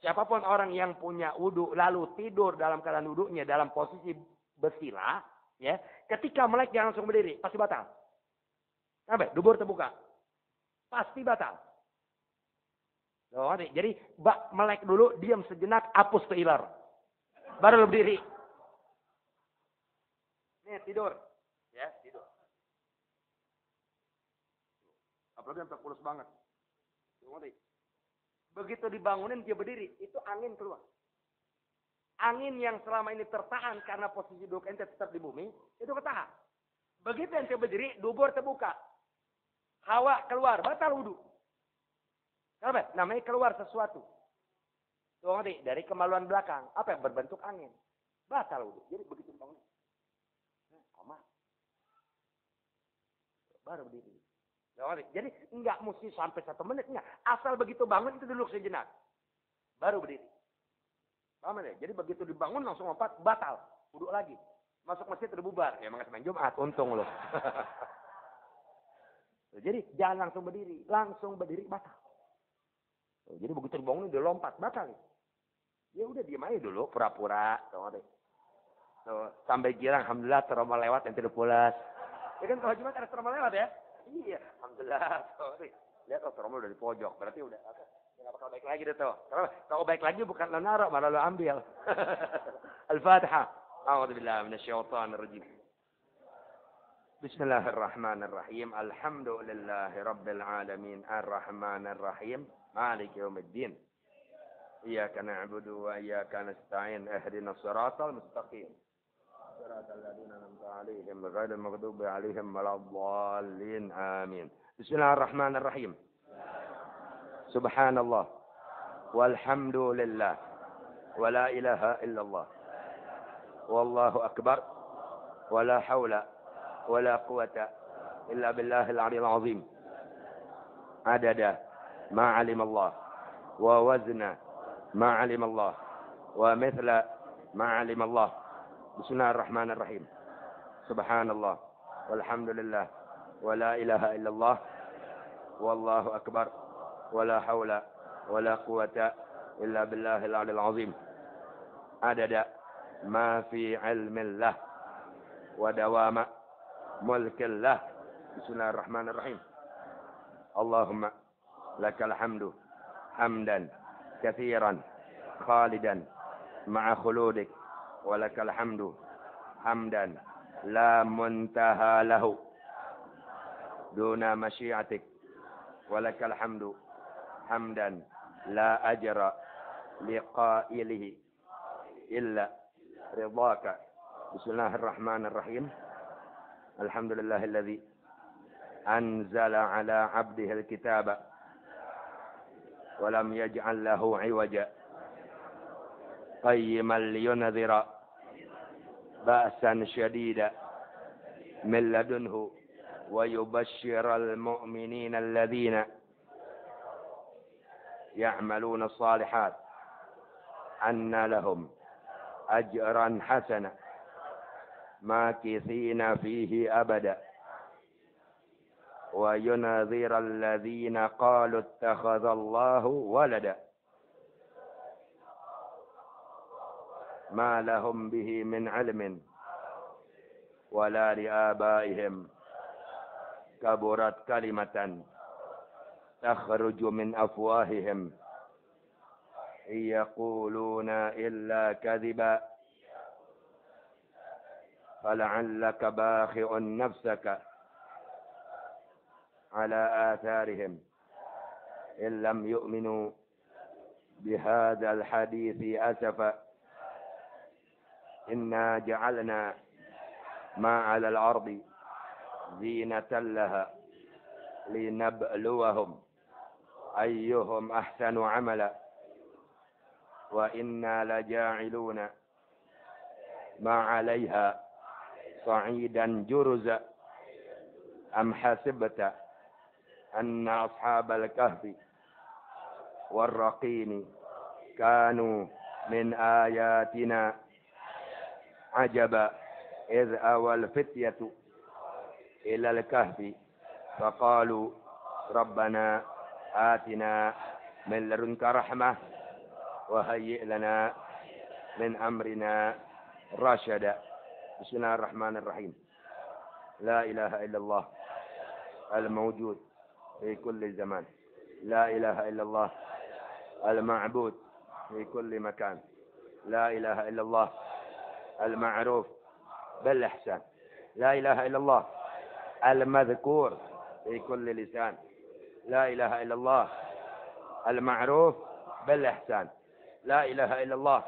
siapapun orang yang punya wudu lalu tidur dalam keadaan wudunya dalam posisi bersila, ya, ketika melek jangan langsung berdiri, pasti batal. Sampai dubur terbuka, pasti batal. Oh, jadi melek dulu, diam sejenak, hapus tuh ilar, baru berdiri. Nih tidur, ya tidur. Apalagi sampai kurus banget. Begitu dibangunin dia berdiri, itu angin keluar. Angin yang selama ini tertahan karena posisi duduk ente tetap di bumi, itu ketahan. Begitu ente berdiri, dubur terbuka. Hawa keluar, batal wudu. Kenapa? Namanya keluar sesuatu. Tuh ngerti, dari kemaluan belakang. Apa yang berbentuk angin. Batal wudu. Jadi begitu bangun. Koma. Baru berdiri. Jadi enggak mesti sampai 1 menit. Enggak. Asal begitu bangun itu duduk sejenak. Baru berdiri. Paham ya? Jadi begitu dibangun langsung lompat, batal. Wudhu lagi. Masuk masjid terbubar. Ya makanya main Jumat. Untung loh. Jadi jangan langsung berdiri. Langsung berdiri batal. Jadi begitu dibangunin dia lompat, batal. Ya udah diam aja dulu, pura-pura. Sampai kira alhamdulillah teroma lewat yang tidak pulas. Ya kan kalau Jumat ada teroma lewat ya? Iya, alhamdulillah. Lihat teroma udah di pojok, berarti udah nggak bakal baik lagi deh tuh. Kalau baik lagi bukan lo naruh, malah lo ambil. Al-Fatihah. A'udzubillahi minasyaitonir rajim. Bismillahirrahmanirrahim. Alhamdulillahi rabbil alamin. Ar-Rahmanir Rahim. Maliki yaumiddin. Iyyaka na'budu wa iyyaka nasta'in. Ihdinas siratal mustaqim. Siratal ladzina an'amta 'alaihim ghairil maghdubi 'alaihim waladdallin. Amin. Bismillahirrahmanirrahim. Subhanallah. Walhamdulillah. Wa la ilaha illallah. Wallahu akbar. Wa la hawla wa la quwata illa billahil 'aliyyil 'azim. Adada ma 'alima Allah wa wazna ma 'alima Allah wa mithla ma 'alima Allah. Bismillahirrahmanirrahim. Subhanallah walhamdulillah wa la ilaha illallah wallahu akbar wa la hawla wa la quwata illa billahil 'aliyyil 'azim. Adada ma fi 'ilmillah wa dawama mulkillah. Bismillahirrahmanirrahim. Allahumma lakal hamdu hamdan kathiran khalidan ma'a khuludik wa lakal hamdu hamdan la muntaha lahu duna masyiatik wa lakal hamdu hamdan la ajra liqailihi illa ridhaka. Bismillahirrahmanirrahim. Alhamdulillahilladzi anzala ala 'abdihi al-kitaba wa lam yaj'al lahu 'iwaja qayyiman liyunzira ba'san shadida min ladunhu wa yubashshiral mu'minina alladhina ya'maluna as-salihat anna lahum ajran hasana makithina fihi abada wa yunzira alladhina qalu ittakhadha Allahu walada ma lahum bihi min ilmin wala liabaihim kaburat kalimatan takhruju min afwahihim yaquluna illa kadhiba fala'allaka bakhi'un nafsaka ala atharihim in lam yu'minu bihadzal hadithi asafa inna ja'alna ma 'alal ardi zinatan laha linabluwahum ayyuhum ahsanu 'amala wa inna laja'iluna ma 'alayha sa'idan juruza am hasibta anna ashabal kahfi warraqimi kanu min ayatina ajaba idh awal fityatu ila al-kahfi faqalu rabbana atina min ladunka rahmah wa hayyi' lana min amrina rashada. Bismillahirrahmanirrahim. La ilaha illallah al-mawjud fi kulli zaman. La ilaha illallah al-ma'bud fi kulli makan. La ilaha illallah al-ma'ruf bil ihsan. La ilaha illallah al-madhkur fi kulli lisan. La ilaha illallah al-ma'ruf bil ihsan. La ilaha illallah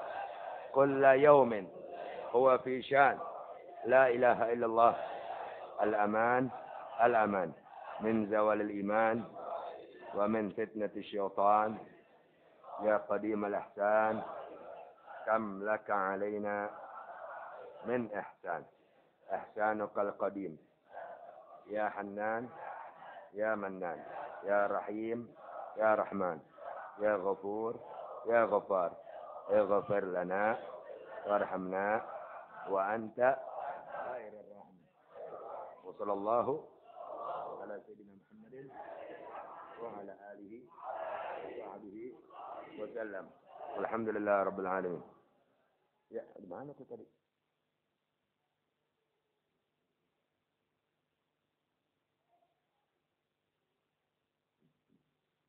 kulla yawmin huwa fi shan. La ilaha illallah al-aman al-aman min zawal al-iman wa min fitnati syaitan. Ya qadim al-ihsan kam laka alayna min ihsan. Ihsanuka al-qadim. Ya Hannan ya Mannan ya Rahim ya Rahman ya Ghafur ya Ghaffar ighfir lana warhamna wa anta khairur rahim. Wa sallallahu ala sayyidina Muhammadin wa ala alihi wasallam. Alhamdulillah rabbil alamin. Ya, di mana tuh tadi?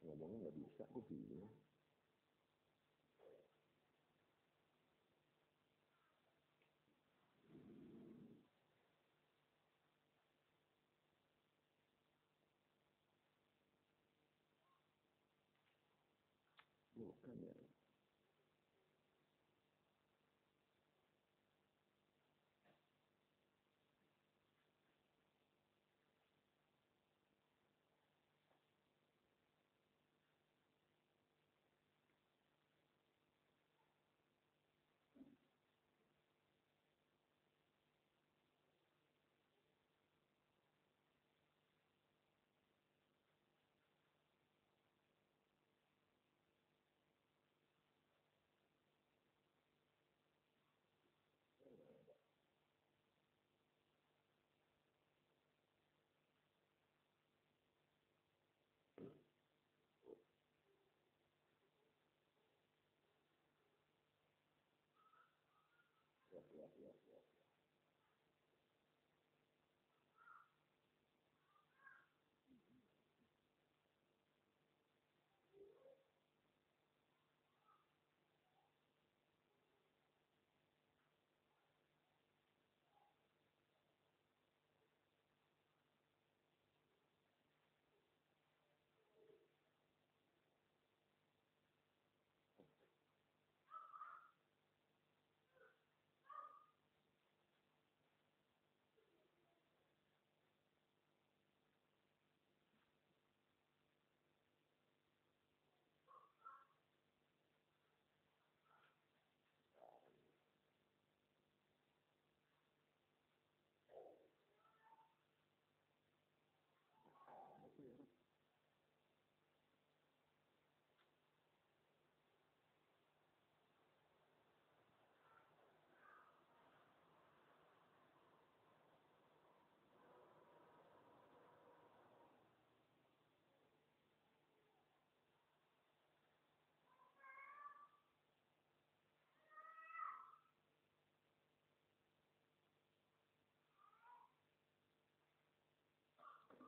Ngomongnya nggak bisa, aku bingung. Bukan ya.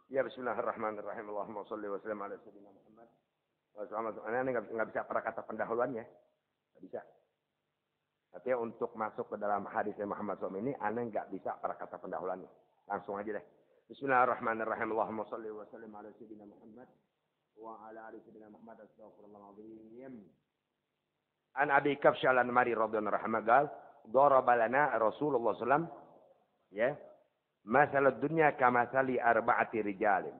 Ya, bismillahirrahmanirrahim. Allahumma sholli wa sallim ala sayyidina Muhammad. Ini nggak bisa para kata pendahuluannya. Nggak bisa. Artinya untuk masuk ke dalam hadis Muhammad SAW ini, aneh nggak bisa para kata pendahuluannya. Langsung aja deh. Bismillahirrahmanirrahim. Allahumma sholli wa sallim ala sayyidina Muhammad. Wa ala ali sayyidina Muhammad. Astaghfirullahaladzim. An Abi Kabsy al-Anmari radhiyallahu anhu qala daraba lana Rasulullah SAW ya masal dunya kamathali arba'ati rijalin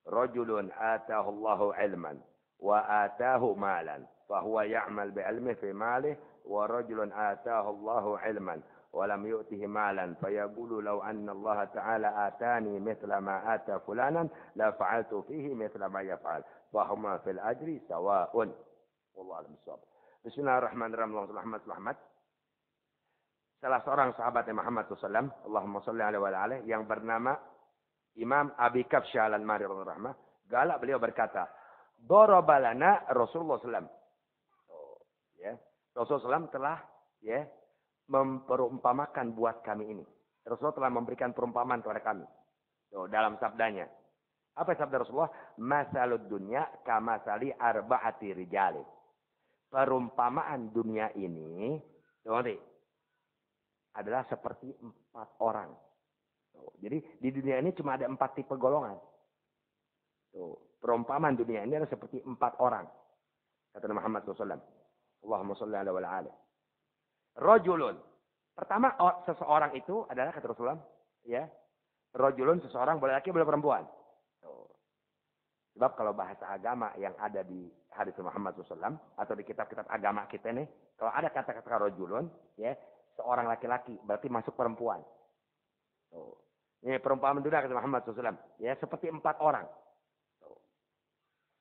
rajulun atahu Allahu ilman wa atahu malan fa huwa ya'mal bi ilmihi fi malihi wa rajulun atahu Allahu ilman wa lam yu'tihi malan fayaqulu law anna Allah ta'ala atani mithla ma ata fulanan la fa'altu fihi mithla ma yaf'al fa huma fil ajri sawa'un wallahu a'lam bissawab. Bismillahirrahmanirrahim. Muhammad. Salah seorang sahabat Muhammad SAW, Allahumma sholli alaihi wa alihi, yang bernama Imam Abi Kabsy al-Anmari radhiyallahu anhu, galak beliau berkata, daraba lana Rasulullah SAW. Ya. Rasulullah SAW telah ya memperumpamakan buat kami ini. Rasulullah telah memberikan perumpamaan kepada kami. Dalam sabdanya. Apa sabda Rasulullah? Masalud dunya kamasali arba'ati rijalin. Perumpamaan dunia ini adalah seperti 4 orang. Jadi di dunia ini cuma ada 4 tipe golongan. Perumpamaan dunia ini adalah seperti 4 orang. Kata Muhammad SAW. Allahumma sholli ala wa ala. Rajulun. Pertama seseorang itu adalah kata Rasulullah. Ya. Rajulun seseorang boleh laki boleh perempuan. Sebab kalau bahasa agama yang ada di hadis Muhammad SAW atau di kitab-kitab agama kita nih, kalau ada kata-kata rajulun, ya, seorang laki-laki berarti masuk perempuan. Ini perumpamaan dunia kata Muhammad SAW, ya, seperti 4 orang.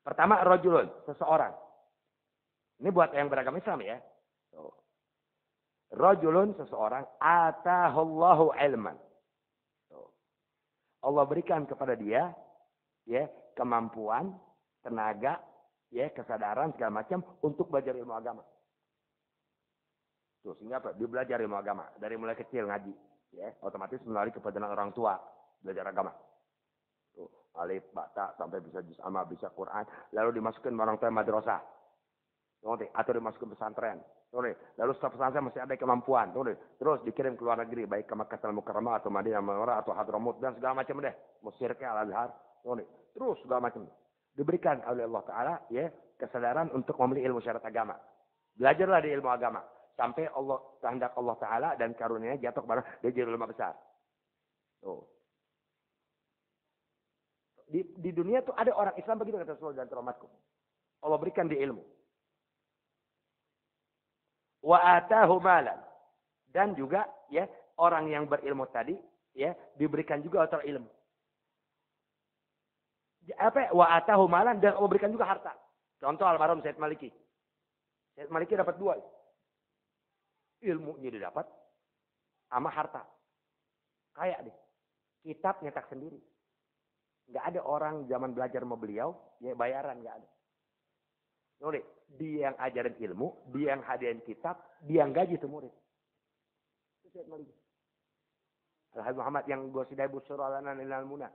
Pertama rajulun, seseorang. Ini buat yang beragama Islam ya. Rajulun seseorang atahullahu ilman. Allah berikan kepada dia ya kemampuan, tenaga, ya, kesadaran segala macam untuk belajar ilmu agama. Tuh, sehingga apa? Dia belajar ilmu agama dari mulai kecil ngaji, ya, otomatis melalui kepedulian orang tua belajar agama. Tuh, alif, bata sampai bisa juz amma, bisa Quran, lalu dimasukin orang tua madrasah. Atau dimasukin pesantren. Lalu setelah pesantren masih ada kemampuan. Terus dikirim ke luar negeri, baik ke Makkah al-Mukarramah atau Madinah Munawwarah atau Hadramut dan segala macam deh. Mesir ke Al-Azhar. Terus segala macam. Diberikan oleh Allah Taala ya kesadaran untuk memilih ilmu syariat agama. Belajarlah di ilmu agama sampai Allah kehendak Allah Taala dan karunia jatuh kepada dia jadi ulama besar. Tuh. Di dunia tuh ada orang Islam begitu kata Rasulullah dan umatku. Allah berikan di ilmu. Wa atahu malan. Dan juga ya orang yang berilmu tadi ya diberikan juga otor ilmu. Apa? Wa atahu malan dan Allah berikan juga harta. Contoh almarhum Said Maliki. Said Maliki dapat dua. Ilmunya dia dapat sama harta. Kayak deh. Kitab nyetak sendiri. Enggak ada orang zaman belajar sama beliau ya bayaran enggak ada. Murid, dia yang ajarin ilmu, dia yang hadirin kitab, dia yang gaji tuh murid. Itu Said Maliki. Al-Habib Muhammad yang gosida ibu suralanan ilal muna.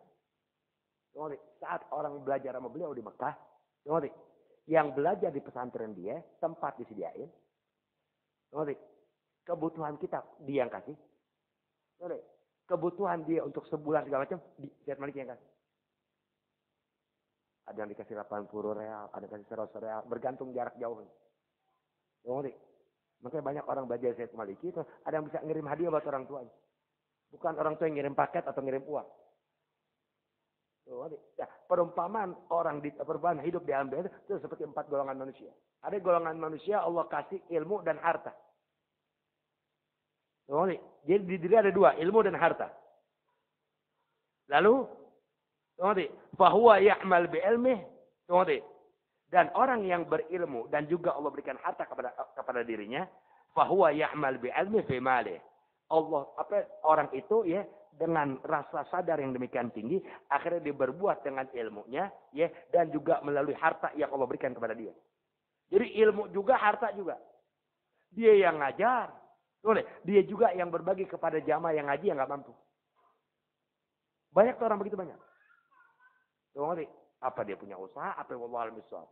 Murid, saat orang belajar sama beliau di Mekah, murid, yang belajar di pesantren dia, tempat disediain. Murid, kebutuhan kitab, dia yang kasih. Murid, kebutuhan dia untuk sebulan segala macam, Said Maliki yang kasih. Ada yang dikasih 80 real, ada yang dikasih 100 real, bergantung jarak jauh. Makanya banyak orang belajar Said Maliki itu, ada yang bisa ngirim hadiah buat orang tuanya. Bukan orang tua yang ngirim paket atau ngirim uang. Ya, perumpamaan orang di perubahan hidup di alam dunia itu seperti 4 golongan manusia. Ada golongan manusia Allah kasih ilmu dan harta. Jadi di diri ada 2, ilmu dan harta. Lalu fahuwa ya'mal bi'ilmih. Dan orang yang berilmu dan juga Allah berikan harta kepada dirinya, fahuwa ya'mal bi'ilmih fi malih. Orang itu ya dengan rasa sadar yang demikian tinggi, akhirnya dia berbuat dengan ilmunya ya dan juga melalui harta yang Allah berikan kepada dia. Jadi ilmu juga, harta juga. Dia yang ngajar, dia juga yang berbagi kepada jamaah yang ngaji yang nggak mampu. Banyak orang begitu banyak. Apa dia punya usaha? Apa wallahu a'lam bishawab.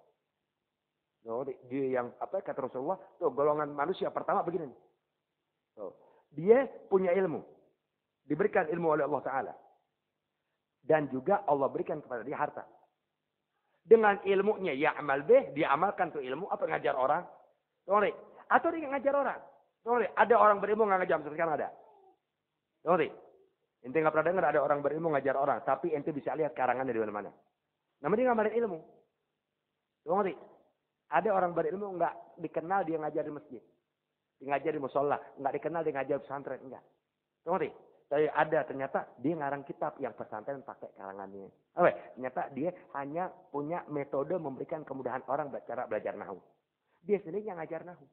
Dia yang kata Rasulullah, tuh golongan manusia pertama begini. Dia punya ilmu. Diberikan ilmu oleh Allah Taala. Dan juga Allah berikan kepada dia harta. Dengan ilmunya ya'mal bih, dia amalkan tuh ilmu apa ngajar orang. Atau dia ngajar orang. Ada orang berilmu nggak ngajar sekarang ada. Ente nggak pernah dengar ada orang berilmu ngajar orang, tapi ente bisa lihat karangannya di mana-mana. Namun dia ngamalin ilmu. Ada orang berilmu nggak dikenal dia ngajar di masjid, dia ngajar di musola, nggak dikenal dia ngajar di pesantren, enggak. Tapi ada ternyata dia ngarang kitab yang pesantren pakai karangannya. Ternyata dia hanya punya metode memberikan kemudahan orang cara belajar nahu. Dia sendiri yang ngajar nahu.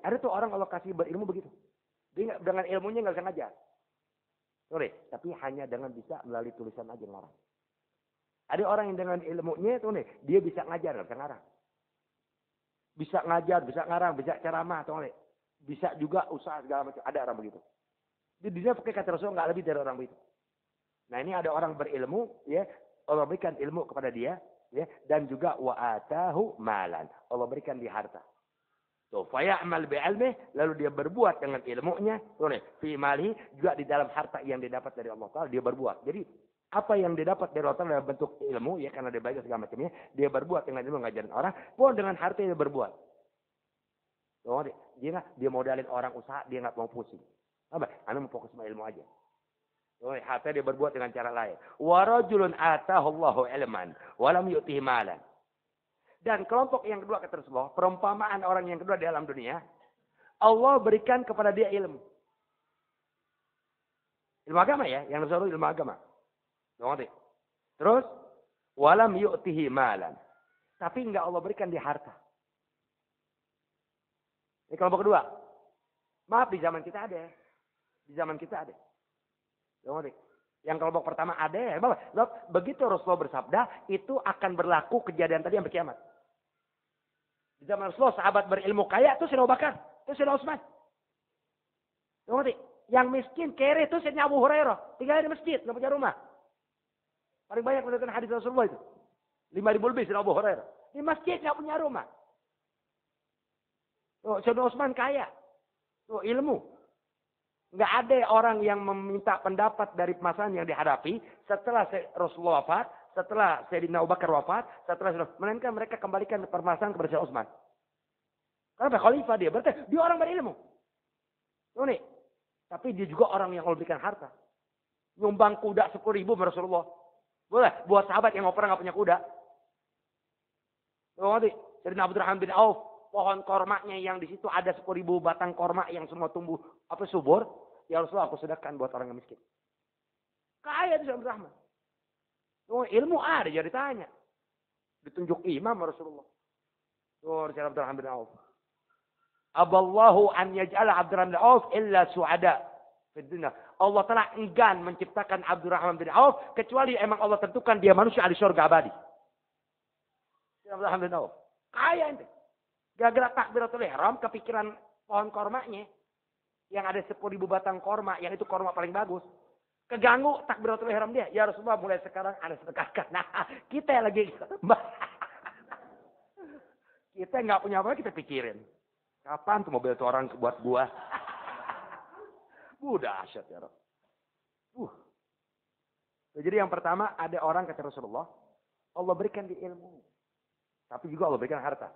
Ada tuh orang kalau kasih berilmu begitu. Dia dengan ilmunya nggak bisa ngajar. Tapi hanya dengan bisa melalui tulisan aja ngarang. Ada orang yang dengan ilmunya itu dia bisa ngajar, nggak bisa ngarang. Bisa ngajar, bisa ngarang, bisa ceramah, bisa juga usaha segala macam. Ada orang begitu. Dia pakai kata Rasul nggak lebih dari orang begitu. Nah ini ada orang berilmu, ya Allah berikan ilmu kepada dia, ya dan juga wa atahu malan. Allah berikan dia harta. Faya'mal bi'ilmih, lalu dia berbuat dengan ilmunya, fi malihi, juga di dalam harta yang didapat dari Allah Ta'ala, dia berbuat. Jadi, apa yang didapat dari Allah Ta'ala dalam bentuk ilmu, ya karena dia belajar segala macamnya, dia berbuat dengan ilmu ngajarin orang, pun dengan harta dia berbuat. Dia modalin orang usaha, dia nggak mau pusing. Anda mau fokus sama ilmu aja. Harta dia berbuat dengan cara lain. Wa rajulun atahu Allahu ilman, wa lam yu'tihi malan. Dan kelompok yang kedua kata Rasulullah, perumpamaan orang yang kedua di alam dunia, Allah berikan kepada dia ilmu. Ilmu agama ya, yang Rasulullah ilmu agama. Terus, walam yu'tihi malan. Tapi enggak Allah berikan dia harta. Ini kelompok kedua. Maaf di zaman kita ada. Di zaman kita ada. Yang kelompok pertama ada ya. Begitu Rasulullah bersabda, itu akan berlaku kejadian tadi sampai kiamat. Di zaman Rasulullah sahabat berilmu kaya itu Sayyidina Abu Bakar, itu Sayyidina Utsman. Ngerti? Yang miskin kere itu Sayyidina Abu Hurairah, tinggal di masjid, nggak punya rumah. Paling banyak mendengarkan hadis Rasulullah itu. 5.000 lebih Sayyidina Abu Hurairah. Di masjid nggak punya rumah. Tuh, Sayyidina Utsman kaya. Tuh, ilmu. Nggak ada orang yang meminta pendapat dari permasalahan yang dihadapi setelah Rasulullah wafat, setelah Sayyidina Abu Bakar wafat, melainkan mereka kembalikan permasalahan kepada Sayyidina Utsman. Karena khalifah dia, berarti dia orang berilmu. Tuh nih. Tapi dia juga orang yang memberikan harta. Nyumbang kuda 10.000 Rasulullah. Boleh buat sahabat yang pernah nggak punya kuda. Tuh nanti Sayyidina Abdurrahman bin Auf, pohon kormanya yang di situ ada 10.000 batang korma yang semua tumbuh subur. Ya Rasulullah aku sedekahkan buat orang yang miskin. Kaya itu Sayyidina Abdurrahman. Tuh ilmu ada jadi tanya. Ditunjuk imam Rasulullah. Tuh Sayyidina Abdurrahman bin Auf. Aballahu an yaj'ala Abdurrahman bin Auf illa su'ada fid dunya. Allah telah enggan menciptakan Abdurrahman bin Auf kecuali emang Allah tentukan dia manusia di surga abadi. Abdurrahman bin Auf. Kaya itu. Gara-gara takbiratul ihram kepikiran pohon kormanya yang ada 10.000 batang korma, yang itu korma paling bagus. Keganggu takbiratul ihram dia. Ya Rasulullah mulai sekarang Anda sedekahkan. Nah, kita yang lagi kita nggak punya apa kita pikirin. Kapan tuh mobil itu orang buat gua? Udah asyik ya Rabb. Jadi yang pertama ada orang kata Rasulullah, Allah berikan di ilmu. Tapi juga Allah berikan harta.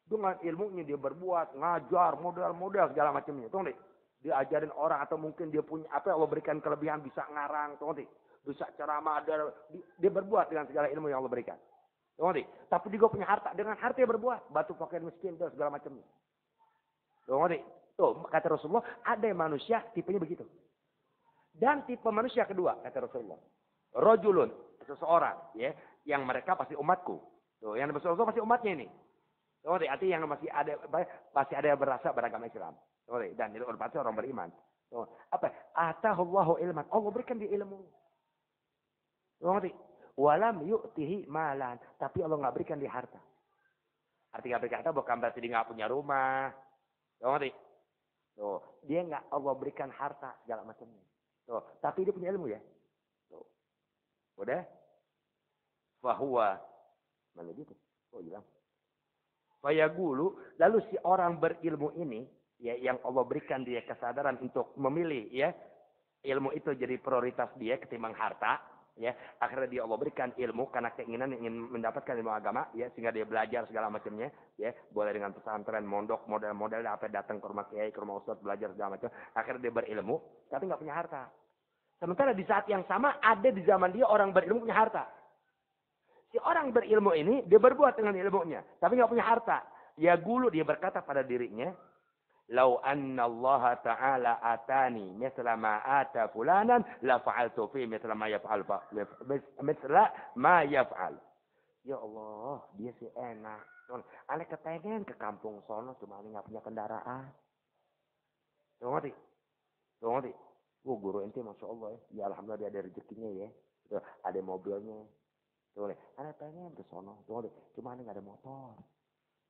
Dengan ilmunya dia berbuat, ngajar, modal-modal segala macamnya. Tuh nih, dia ajarin orang atau mungkin dia punya apa Allah berikan kelebihan bisa ngarang, tuh nih, bisa ceramah, dia berbuat dengan segala ilmu yang Allah berikan. Tuh nih, tapi juga punya harta, dengan harta dia berbuat, batu pakaian miskin dan segala macamnya. Tuh nih, tuh kata Rasulullah ada manusia tipenya begitu. Dan tipe manusia kedua kata Rasulullah, rojulun seseorang ya, yang mereka pasti umatku. Tuh, yang Rasulullah pasti umatnya ini. Oh, artinya yang masih ada berasa beragama Islam. Oh, dan itu pasti orang beriman. Oh, apa? Atahullahu ilman. Allah berikan dia ilmu. Oh, ngerti? Walam yu'tihi malan. Tapi Allah nggak berikan dia harta. Artinya berkata bukan berarti dia nggak punya rumah. Oh, ngerti? Tuh, dia nggak Allah berikan harta segala macamnya. Tuh, tapi dia punya ilmu ya. Tuh. Udah? Fahuwa. Mana gitu? Oh, hilang. Fayagulu, lalu si orang berilmu ini, ya yang Allah berikan dia kesadaran untuk memilih, ya ilmu itu jadi prioritas dia ketimbang harta, ya akhirnya dia Allah berikan ilmu karena keinginan ingin mendapatkan ilmu agama, ya sehingga dia belajar segala macamnya, ya boleh dengan pesantren, mondok, model-model apa datang ke rumah kiai, ke rumah ustadz belajar segala macam, akhirnya dia berilmu, tapi nggak punya harta. Sementara di saat yang sama ada di zaman dia orang berilmu punya harta. Si orang berilmu ini, dia berbuat dengan ilmunya. Tapi nggak punya harta. Ya gulu, dia berkata pada dirinya, Lau anna Allah ta'ala atani misla ma ata fulanan, la fa'altu fi misla ma yaf'al. Misla ma yaf'al. Ya Allah, dia sih enak. Aneh kepengen ke kampung sono, cuma aneh nggak punya kendaraan. Tuh ngerti? Tuh ngerti? Guru ente Masya Allah ya. Ya Alhamdulillah dia ada rezekinya ya. Ada mobilnya. Tuh nih, aneh pengen ke sono, tuh nih, cuma aneh nggak ada motor.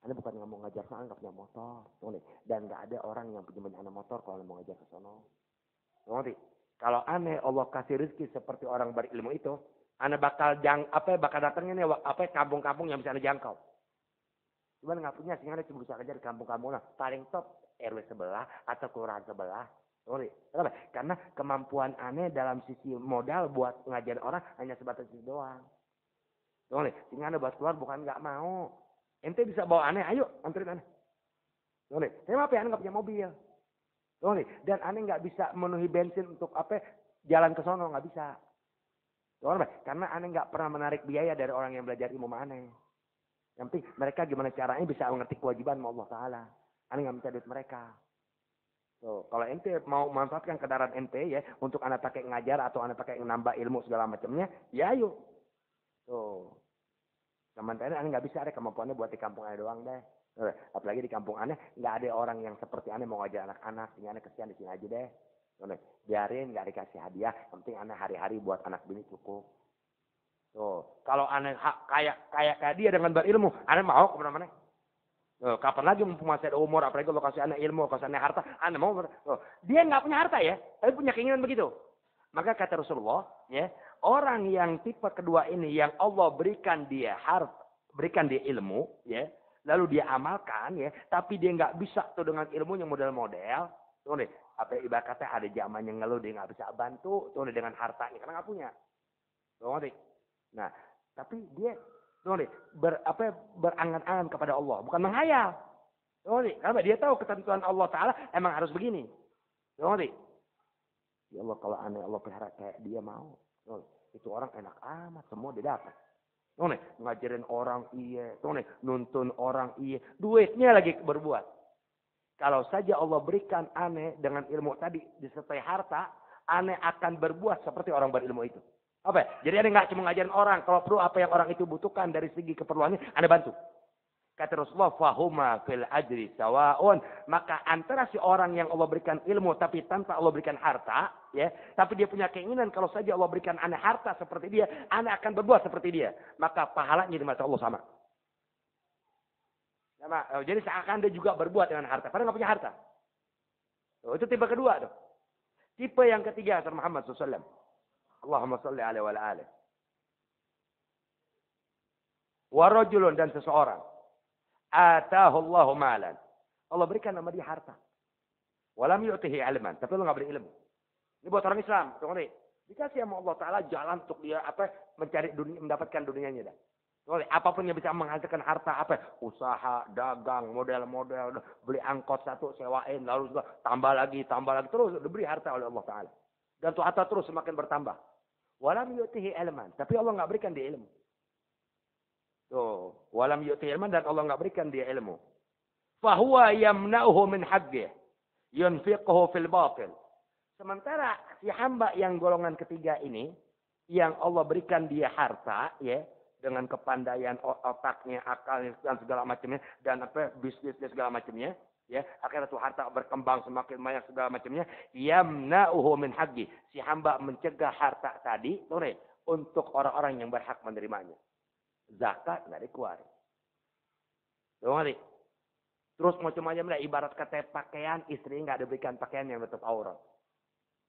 Aneh bukan nggak mau ngajar, aneh nggak punya motor, tuh nih, dan nggak ada orang yang punya banyak motor kalau aneh mau ngajar ke sono. Tuh nih, kalau aneh Allah kasih rezeki seperti orang berilmu itu, aneh bakal bakal datangnya nih, kampung-kampung yang bisa aneh jangkau. Cuman nggak punya, sehingga aneh cuma bisa ngajar di kampung-kampung lah, paling top RW sebelah atau kelurahan sebelah. Tuh nih, kenapa? Karena kemampuan aneh dalam sisi modal buat ngajar orang hanya sebatas itu doang. Tuh nih, sehingga Anda buat keluar bukan nggak mau. Ente bisa bawa aneh, ayo anterin aneh. Tuh nih, saya maaf ya, aneh nggak punya mobil. Tuh nih, dan aneh nggak bisa memenuhi bensin untuk jalan ke sono, nggak bisa. Tuh nih, karena aneh nggak pernah menarik biaya dari orang yang belajar ilmu aneh. Yang penting mereka gimana caranya bisa mengerti kewajiban Allah Ta'ala. Aneh nggak minta duit mereka. Tuh, kalau ente mau manfaatkan kendaraan ente ya, untuk aneh pakai ngajar atau aneh pakai nambah ilmu segala macamnya, ya ayo. Tuh. Sementara aneh nggak bisa ada kemampuannya buat di kampung aneh doang deh. Apalagi di kampung aneh nggak ada orang yang seperti aneh mau ngajar anak-anak, sehingga aneh kesian di sini aja deh. Biarin nggak dikasih hadiah, yang penting aneh hari-hari buat anak bini cukup. Tuh, kalau aneh kayak dia dengan berilmu, aneh mau kemana-mana. Tuh, kapan lagi masih ada umur, apalagi kalau kasih aneh ilmu, kasih aneh harta, aneh mau. Tuh, dia nggak punya harta ya, tapi punya keinginan begitu. Maka kata Rasulullah, ya, orang yang tipe kedua ini yang Allah berikan dia harta, berikan dia ilmu, ya, lalu dia amalkan, ya, tapi dia nggak bisa tuh dengan ilmunya model-model, tuh nih, apa ibaratnya ada zaman yang ngeluh dia nggak bisa bantu, tuh nih dengan hartanya karena nggak punya, tuh nih. Nah, tapi dia, tuh nih, berangan-angan kepada Allah, bukan menghayal, tuh nih, karena dia tahu ketentuan Allah Taala emang harus begini, tuh nih. Ya Allah kalau aneh Allah pelihara kayak dia mau, tuh, itu orang enak amat semua dia dapat. Tuh nih, ngajarin orang iya, tuh nih, nuntun orang iya, duitnya lagi berbuat. Kalau saja Allah berikan aneh dengan ilmu tadi disertai harta, aneh akan berbuat seperti orang berilmu itu. Apa? Jadi aneh nggak cuma ngajarin orang, kalau perlu apa yang orang itu butuhkan dari segi keperluannya, aneh bantu. Kata Rasulullah, fahuma fil ajri sawaun. Maka antara si orang yang Allah berikan ilmu tapi tanpa Allah berikan harta, ya, tapi dia punya keinginan kalau saja Allah berikan aneh harta seperti dia, aneh akan berbuat seperti dia. Maka pahalanya di mata Allah sama. Sama. Jadi seakan dia juga berbuat dengan harta, padahal nggak punya harta. Tuh, itu tipe kedua tuh. Tipe yang ketiga kata Muhammad SAW. Allahumma salli alaihi wa alihi. Wa rajulun, dan seseorang. Atahu Allahu malan. Allah berikan nama dia harta. Walam yu'tihi ilman, tapi Allah nggak beri ilmu. Ini buat orang Islam, tunggu nih. Dikasih sama Allah Taala jalan untuk dia mencari dunia, mendapatkan dunianya dah. Tunggu nih, apapun yang bisa menghasilkan harta usaha, dagang, model-model, beli angkot satu, sewain, lalu juga tambah lagi, terus diberi harta oleh Allah Taala. Dan tuh harta terus semakin bertambah. Walam yu'tihi ilman, tapi Allah nggak berikan dia ilmu. Tuh, walam yu'ti ilman, dan Allah nggak berikan dia ilmu. Fahuwa yamna'uhu min haqqih, yunfiquhu fil batil. Sementara si hamba yang golongan ketiga ini, yang Allah berikan dia harta, ya, dengan kepandaian otaknya, akalnya dan segala macamnya, dan bisnisnya segala macamnya, ya, akhirnya tuh harta berkembang semakin banyak segala macamnya, yamna'uhu min haqqih. Si hamba mencegah harta tadi, tuh nih, untuk orang-orang yang berhak menerimanya. Zakat nggak dikeluarin. Terus macam-macam lah, ibarat kata pakaian, istri nggak diberikan pakaian yang menutup aurat.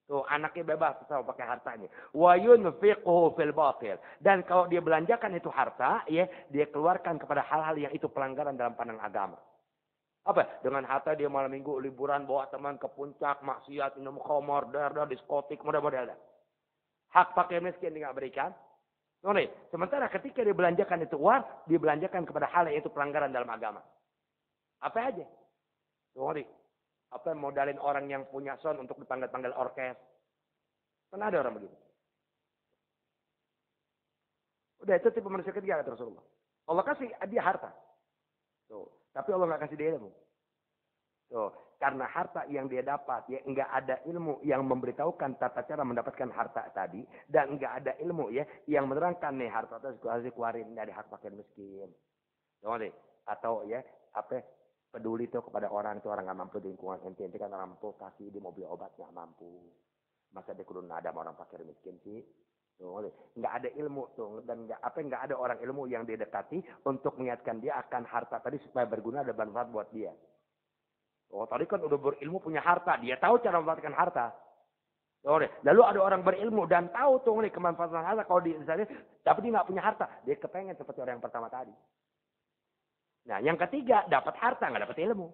Tuh anaknya bebas sama pakai hartanya. Wa yunfiquhu fil batil. Dan kalau dia belanjakan itu harta, ya, dia keluarkan kepada hal-hal yang itu pelanggaran dalam pandang agama. Apa? Dengan harta dia malam minggu liburan bawa teman ke puncak, maksiat, minum khamar, diskotik, model-model. Hak pakai miskin dia nggak berikan. Sementara ketika dibelanjakan itu uang, dibelanjakan kepada hal yang itu pelanggaran dalam agama. Apa aja? Apa modalin orang yang punya sound untuk dipanggil-panggil orkes? Kan ada orang begitu. Udah, itu tipe manusia ketiga kata Rasulullah. Allah kasih dia harta. Tuh, tapi Allah nggak kasih dia ilmu. Tuh, karena harta yang dia dapat, ya enggak ada ilmu yang memberitahukan tata cara mendapatkan harta tadi, dan enggak ada ilmu ya yang menerangkan nih harta itu harus dikeluarin dari hak fakir miskin. Atau ya peduli itu kepada orang itu orang nggak mampu di lingkungan ente kan orang mampu kasih di mobil obat nggak mampu. Masa dia kudu ada orang fakir miskin sih. Nggak ada ilmu tuh, dan nggak ada orang ilmu yang dia dekati untuk mengingatkan dia akan harta tadi supaya berguna dan bermanfaat buat dia. Tadi kan udah berilmu punya harta. Dia tahu cara memanfaatkan harta. Lalu ada orang berilmu dan tahu tuh kemanfaatan harta. Kalau dia misalnya, tapi dia nggak punya harta. Dia kepengen seperti orang yang pertama tadi. Nah, yang ketiga, dapat harta, nggak dapat ilmu.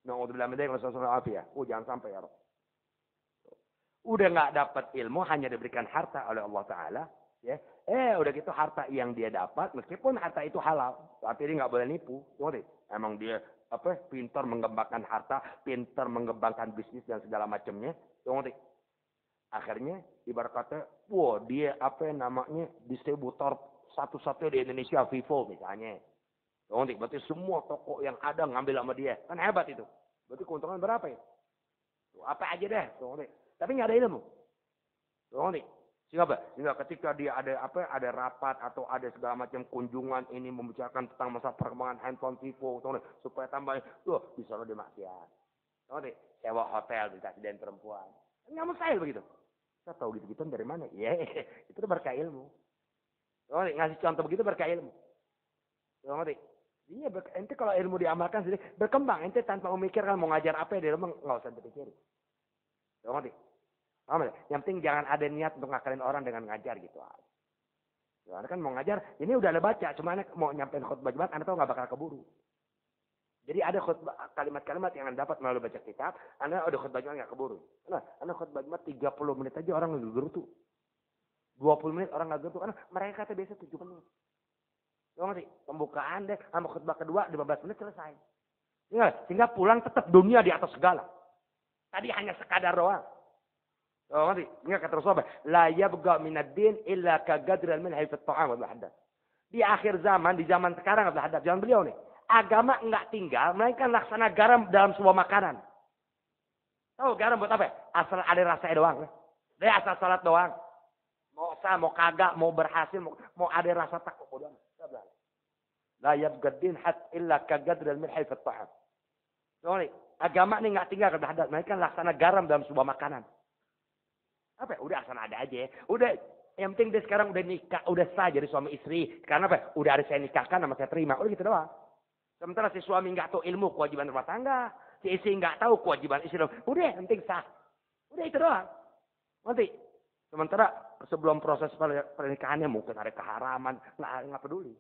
Na'udzubillah min dzalik, jangan sampai ya Rabb. Udah nggak dapat ilmu, hanya diberikan harta oleh Allah Ta'ala. Ya. Udah gitu harta yang dia dapat, meskipun harta itu halal. Tapi dia nggak boleh nipu. Emang dia pintar mengembangkan harta, pintar mengembangkan bisnis dan segala macamnya. Akhirnya ibarat kata, dia distributor satu-satunya di Indonesia, Vivo misalnya. Berarti semua toko yang ada ngambil sama dia. Kan hebat itu. Berarti keuntungan berapa ya? Apa aja deh. Tapi nggak ada ilmu. Sehingga ketika dia ada rapat atau ada segala macam kunjungan ini membicarakan tentang masa perkembangan handphone Vivo, supaya tambah, bisa lo dimaksiat. Sewa hotel dikasih dan perempuan. Nggak mustahil begitu. Saya tahu gitu-gitu dari mana? Ya, itu berkah ilmu. Ngasih contoh begitu berkah ilmu. Ngerti? Iya, ente kalau ilmu diamalkan sendiri, berkembang. Ente tanpa memikirkan mau ngajar apa ya, dia nggak usah dipikirin. Ngerti? Paham ya? Yang penting jangan ada niat untuk ngakalin orang dengan ngajar gitu. Ya, kan mau ngajar, ini udah ada baca, cuma mau nyampein khutbah Jumat, anda tahu nggak bakal keburu. Jadi ada khutbah kalimat-kalimat yang anda dapat melalui baca kitab, anda udah khutbah Jumat nggak keburu. Nah, anda khutbah Jumat 30 menit aja orang nggak gerutu. 20 menit orang nggak gerutu, karena mereka kata biasa 7 menit. Tahu nggak sih? Pembukaan deh, sama khutbah kedua 15 menit selesai. Sehingga pulang tetap dunia di atas segala. Tadi hanya sekadar doang. Tahu nggak sih? Ingat kata Rasulullah, la yabqa minad din illa kagadral milhi fi at-ta'am wa al-hadas. Di akhir zaman, di zaman sekarang Abdul Haddad, zaman beliau nih, agama enggak tinggal, melainkan laksana garam dalam sebuah makanan. Tahu garam buat apa? Asal ada rasanya doang. Dia asal salat doang. Mau sah, mau kagak, mau berhasil, mau ada rasa takut doang. La yabgaddin hat illa kagadril milhi fi at-ta'am. Tahu nih, agama ini enggak tinggal Abdul Haddad, melainkan laksana garam dalam sebuah makanan. Apa? Udah asal ada aja. Udah, yang penting dia sekarang udah nikah, udah sah jadi suami istri. Karena apa? Udah ada saya nikahkan sama saya terima. Udah gitu doang. Sementara si suami nggak tahu ilmu kewajiban rumah tangga, si istri nggak tahu kewajiban istri. Udah, yang penting sah. Udah itu doang. Nanti. Sementara sebelum proses pernikahannya mungkin ada keharaman, nggak peduli.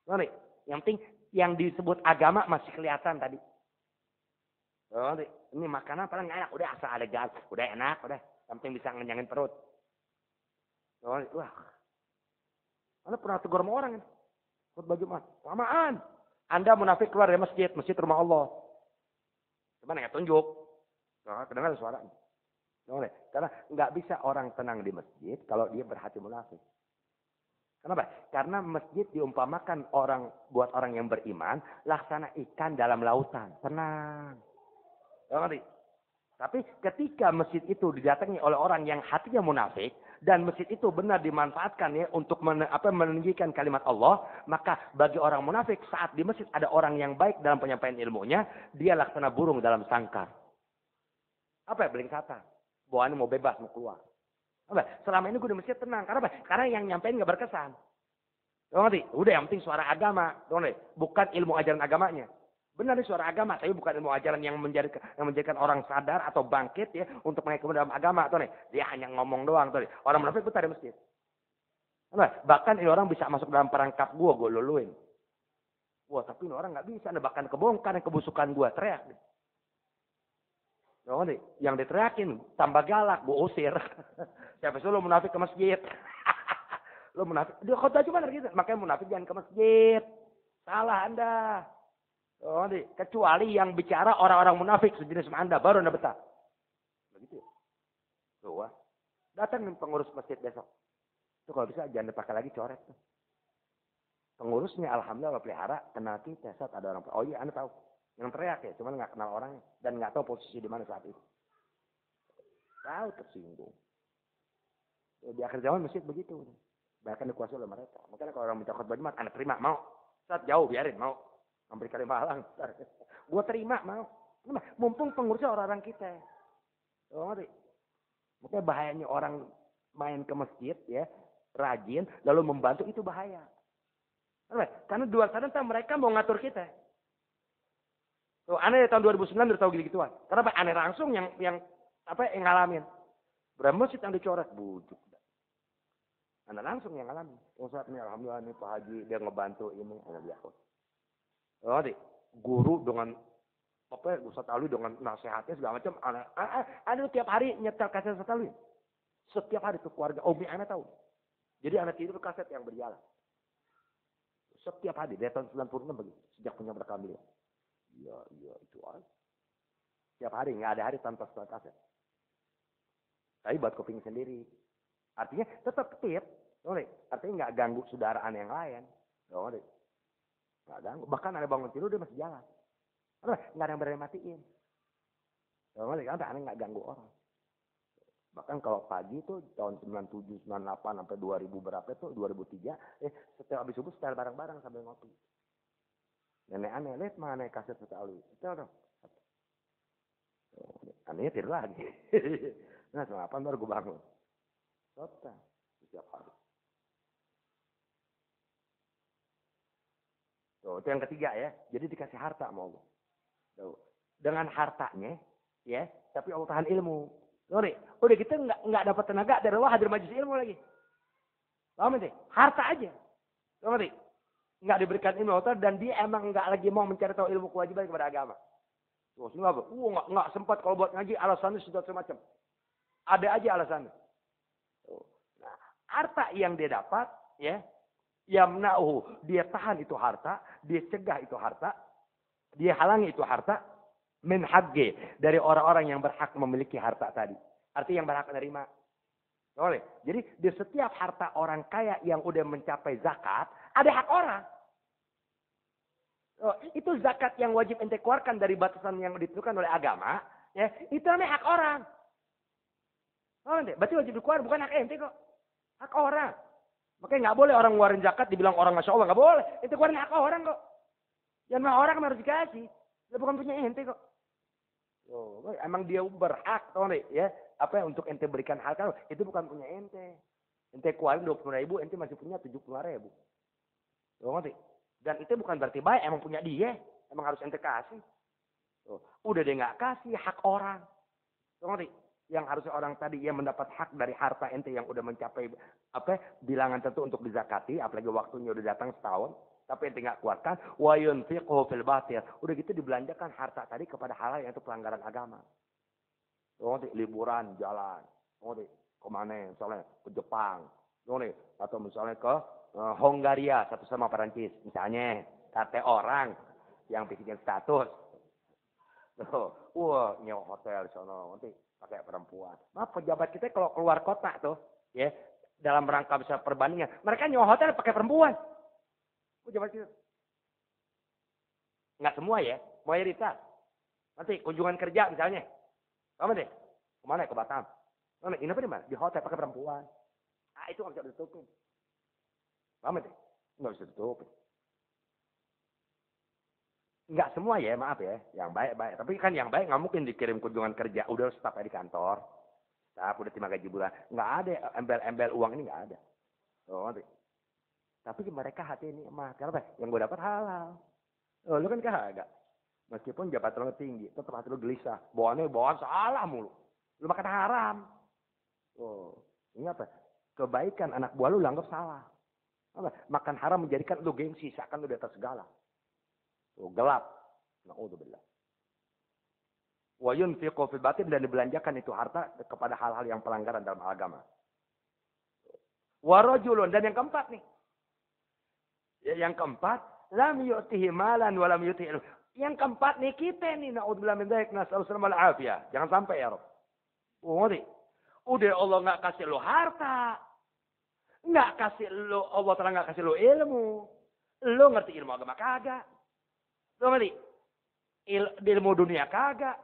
Nanti. Yang penting yang disebut agama masih kelihatan tadi. Nanti. Ini makanan paling enak. Udah asal ada gas, udah enak, udah. Yang penting bisa ngenyangin perut. Wah. Anda pernah tegur sama orang. Khutbah Jumat. Lamaan. Anda munafik keluar dari masjid. Masjid rumah Allah. Gimana ya? Tunjuk. Kedengar suara. Karena nggak bisa orang tenang di masjid kalau dia berhati munafik. Kenapa? Karena masjid diumpamakan buat orang yang beriman. Laksana ikan dalam lautan. Tenang. Tapi ketika masjid itu didatangi oleh orang yang hatinya munafik dan masjid itu benar dimanfaatkan ya untuk meninggikan kalimat Allah, maka bagi orang munafik saat di masjid ada orang yang baik dalam penyampaian ilmunya, dia laksana burung dalam sangkar. Apa ya? Beling sata. Bawaan mau bebas, mau keluar. Apa? Selama ini gue di masjid tenang. Karena apa? Karena yang nyampein gak berkesan. Ngerti? Udah yang penting suara agama. Bukan ilmu ajaran agamanya. Benar ini suara agama, tapi bukan ilmu ajaran yang menjadikan orang sadar atau bangkit ya untuk mengikuti dalam agama. Tuh nih, dia hanya ngomong doang tuh nih. Orang munafik putar di masjid. Bahkan ini orang bisa masuk dalam perangkap gue luluin. Wah, tapi ini orang nggak bisa, bahkan kebongkar kebusukan gue teriak. Nih, yang diteriakin tambah galak, gue usir. Siapa suruh lu munafik ke masjid? Lu munafik, dia khotbah cuma gitu. Makanya munafik jangan ke masjid. Salah Anda. Kecuali yang bicara orang-orang munafik sejenis sama Anda, baru Anda betah. Begitu ya. Tuh, datang pengurus masjid besok. Itu kalau bisa jangan dipakai lagi coret. Pengurusnya alhamdulillah pelihara, kenal kita saat ada orang. Oh iya, Anda tahu. Yang teriak ya, cuman nggak kenal orangnya dan nggak tahu posisi di mana saat itu. Tahu tersinggung. Di akhir zaman masjid begitu. Bahkan dikuasai oleh mereka. Makanya kalau orang minta khutbah Jumat, Anda terima, mau. Saat jauh biarin, mau. Hampir kali malang. Gue terima, mau. Mumpung pengurusnya orang-orang kita. Ngerti? Makanya bahayanya orang main ke masjid, ya, rajin, lalu membantu, itu bahaya. Karena di luar sana mereka mau ngatur kita. Tuh, aneh tahun 2009 udah tahu gitu-gituan. Kenapa? Aneh langsung yang ngalamin. Berapa masjid yang dicoret? Bujuk. Aneh langsung yang ngalamin. Saat ini alhamdulillah nih Pak Haji, dia ngebantu ini. Aneh biasa. Guru dengan Ustaz Alwi dengan nasihatnya segala macam. Ada tiap hari nyetel kaset Ustaz Alwi. Setiap hari tuh keluarga Umi Ana tahu. Jadi anak tidur kaset yang berjalan. Setiap hari dari tahun 96 begitu. Sejak punya berkah beliau. Iya itu aja. Setiap hari nggak ada hari tanpa setel kaset. Tapi buat kuping sendiri. Artinya tetap ketip. Artinya nggak ganggu saudaraan yang lain. Nggak ganggu. Bahkan ada bangun tidur dia masih jalan. Nggak ada yang berani matiin. Karena aneh nggak ganggu orang. Bahkan kalau pagi itu tahun 97, 98 sampai 2000 berapa itu 2003, setiap habis subuh setel bareng-bareng sambil ngopi. Nenek aneh, lihat mana kaset Ustaz Alwi. Setel dong. Anehnya tidur lagi. Nah, setengah 8 baru gue bangun. Total. Setiap hari. Tuh, itu yang ketiga ya. Jadi dikasih harta sama Allah. Tuh. Dengan hartanya, ya, tapi Allah tahan ilmu. Udah kita nggak dapat tenaga dari Allah hadir majelis ilmu lagi. Paham nih? Harta aja. Ngerti? Nggak diberikan ilmu Allah dan dia emang nggak lagi mau mencari tahu ilmu kewajiban kepada agama. Terus nggak apa? Nggak sempat kalau buat ngaji alasannya sudah semacam. Ada aja alasannya. Nah, harta yang dia dapat, ya, yamna'uhu, dia tahan itu harta, dia cegah itu harta, dia halangi itu harta, min haqqi, dari orang-orang yang berhak memiliki harta tadi. Artinya yang berhak menerima. Boleh. Jadi di setiap harta orang kaya yang udah mencapai zakat, ada hak orang. Oh, itu zakat yang wajib ente keluarkan dari batasan yang ditentukan oleh agama, ya, itu namanya hak orang. Oh, ente, berarti wajib dikeluarkan bukan hak ente kok. Hak orang. Makanya nggak boleh orang ngeluarin zakat dibilang orang Masya Allah, nggak boleh. Itu keluarin hak orang kok. Jangan orang harus dikasih. Dia bukan punya ente kok. Oh, emang dia berhak, tau nih, ya. Apa yang untuk ente berikan hak kalau itu bukan punya ente. Ente keluarin 20.000, ente masih punya 75.000. Tuh, ngerti? Dan itu bukan berarti baik, emang punya dia. Emang harus ente kasih. Tuh, udah dia nggak kasih hak orang. Tuh, ngerti? Yang harusnya orang tadi yang mendapat hak dari harta ente yang udah mencapai bilangan tentu untuk dizakati, apalagi waktunya udah datang setahun, tapi ente nggak keluarkan, wa yunfiqhu fil batil. Udah gitu dibelanjakan harta tadi kepada hal yang itu pelanggaran agama. Tuh, liburan, jalan, kemana? Misalnya ke Jepang, atau misalnya ke Hongaria satu sama Perancis, misalnya kata orang yang bikin status, wah nyewa hotel di sana, pakai perempuan. Nah, pejabat kita kalau keluar kota tuh, ya dalam rangka bisa perbandingan, mereka nyewa hotel pakai perempuan. Pejabat kita, nggak semua ya, mayoritas. Nanti kunjungan kerja misalnya. Kamu deh, kemana? Ke Batam. Ini apa di mana? Di hotel pakai perempuan. Ah, itu nggak bisa ditutupin. Kamu deh, nggak bisa ditutupin. Nggak semua ya, maaf ya. Yang baik-baik. Tapi kan yang baik nggak mungkin dikirim kunjungan kerja. Udah staf di kantor. Staf udah terima gaji bulan. Nggak ada embel-embel uang ini nggak ada. Oh, nanti. Tapi mereka hati ini mah. Kenapa? Yang gue dapat halal. Oh, lu kan kagak. Meskipun jabatan lo tinggi, tetap hati lo gelisah. Bawaan salah mulu. Lu makan haram. Oh, ini apa? Kebaikan anak buah lu anggap salah. Apa? Makan haram menjadikan lu gengsi, seakan lu di atas segala. Oh, gelap. Na'udzubillah. Wa yunfiqu fil batil, dan dibelanjakan itu harta kepada hal-hal yang pelanggaran dalam agama. Wa rajulun, dan yang keempat nih. Yang keempat, lam yu'tihi malan wa lam yu'tihi. Yang keempat nih kita nih, na'udzubillah min dzalik, nas'alullah wal afiyah. Jangan sampai ya, Rob. Oh, ngerti? Udah Allah nggak kasih lo harta. Nggak kasih lo, Allah telah nggak kasih lo ilmu. Lo ngerti ilmu agama kagak. Lo ngerti? Ilmu dunia kagak.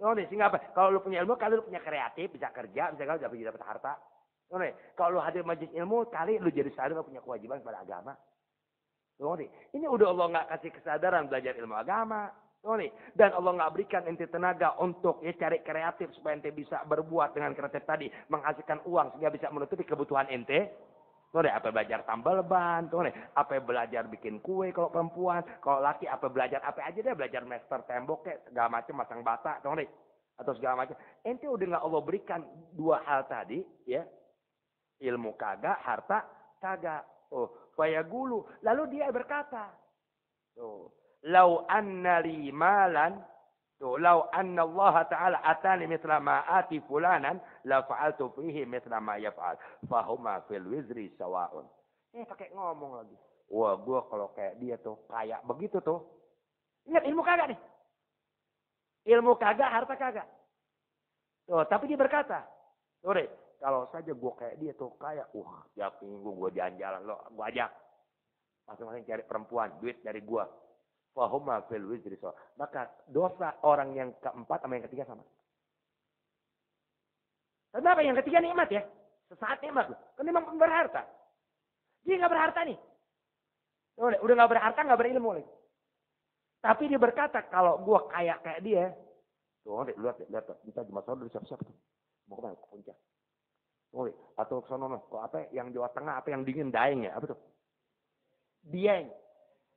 Lo ngerti? Sehingga apa? Kalau lo punya ilmu, kalau lo punya kreatif, bisa kerja, bisa kalau dapat harta. Lo ngerti? Kalau lo hadir majelis ilmu, kali lo jadi sadar lo punya kewajiban kepada agama. Lo ngerti? Ini udah Allah nggak kasih kesadaran belajar ilmu agama. Lo ngerti? Dan Allah nggak berikan ente tenaga untuk ya cari kreatif supaya ente bisa berbuat dengan kreatif tadi, menghasilkan uang sehingga bisa menutupi kebutuhan ente. Tuh deh, apa belajar tambal ban, tuh deh, apa belajar bikin kue kalau perempuan, kalau laki apa belajar apa aja deh, belajar master tembok kayak segala macam, masang bata, tuh deh, atau segala macam. Ente udah nggak Allah berikan dua hal tadi, ya, ilmu kagak, harta kagak. Oh, supaya gulu. Lalu dia berkata, tuh, lau anna li malan, tuh, lau anna Allah Ta'ala atani mithla ma ati fulanan, la fa'altu fihi mithla ma yaf'al. Fahuma fil wizri sawa'un. Pakai ngomong lagi. Wah, gua kalau kayak dia tuh, kayak begitu tuh. Ingat, ilmu kagak nih. Ilmu kagak, harta kagak. Tuh, tapi dia berkata, tuh deh, kalau saja gua kayak dia tuh, kayak, tiap minggu gua jalan-jalan, lo, gua ajak. Masing-masing cari perempuan, duit dari gua. Fahuma fil wizri so. Maka dosa orang yang keempat sama yang ketiga sama. Kenapa yang ketiga nikmat ya? Sesaat nikmat loh. Kan memang berharta. Dia nggak berharta nih. Udah nggak berharta, nggak berilmu lagi. Tapi dia berkata, kalau gua kayak dia, tuh lihat, kita cuma saudara siapa-siapa tuh. Mau kemana? Ke puncak. Ngomong, atau ke sono kok apa yang Jawa Tengah, apa yang dingin Daeng ya? Apa tuh? Dieng.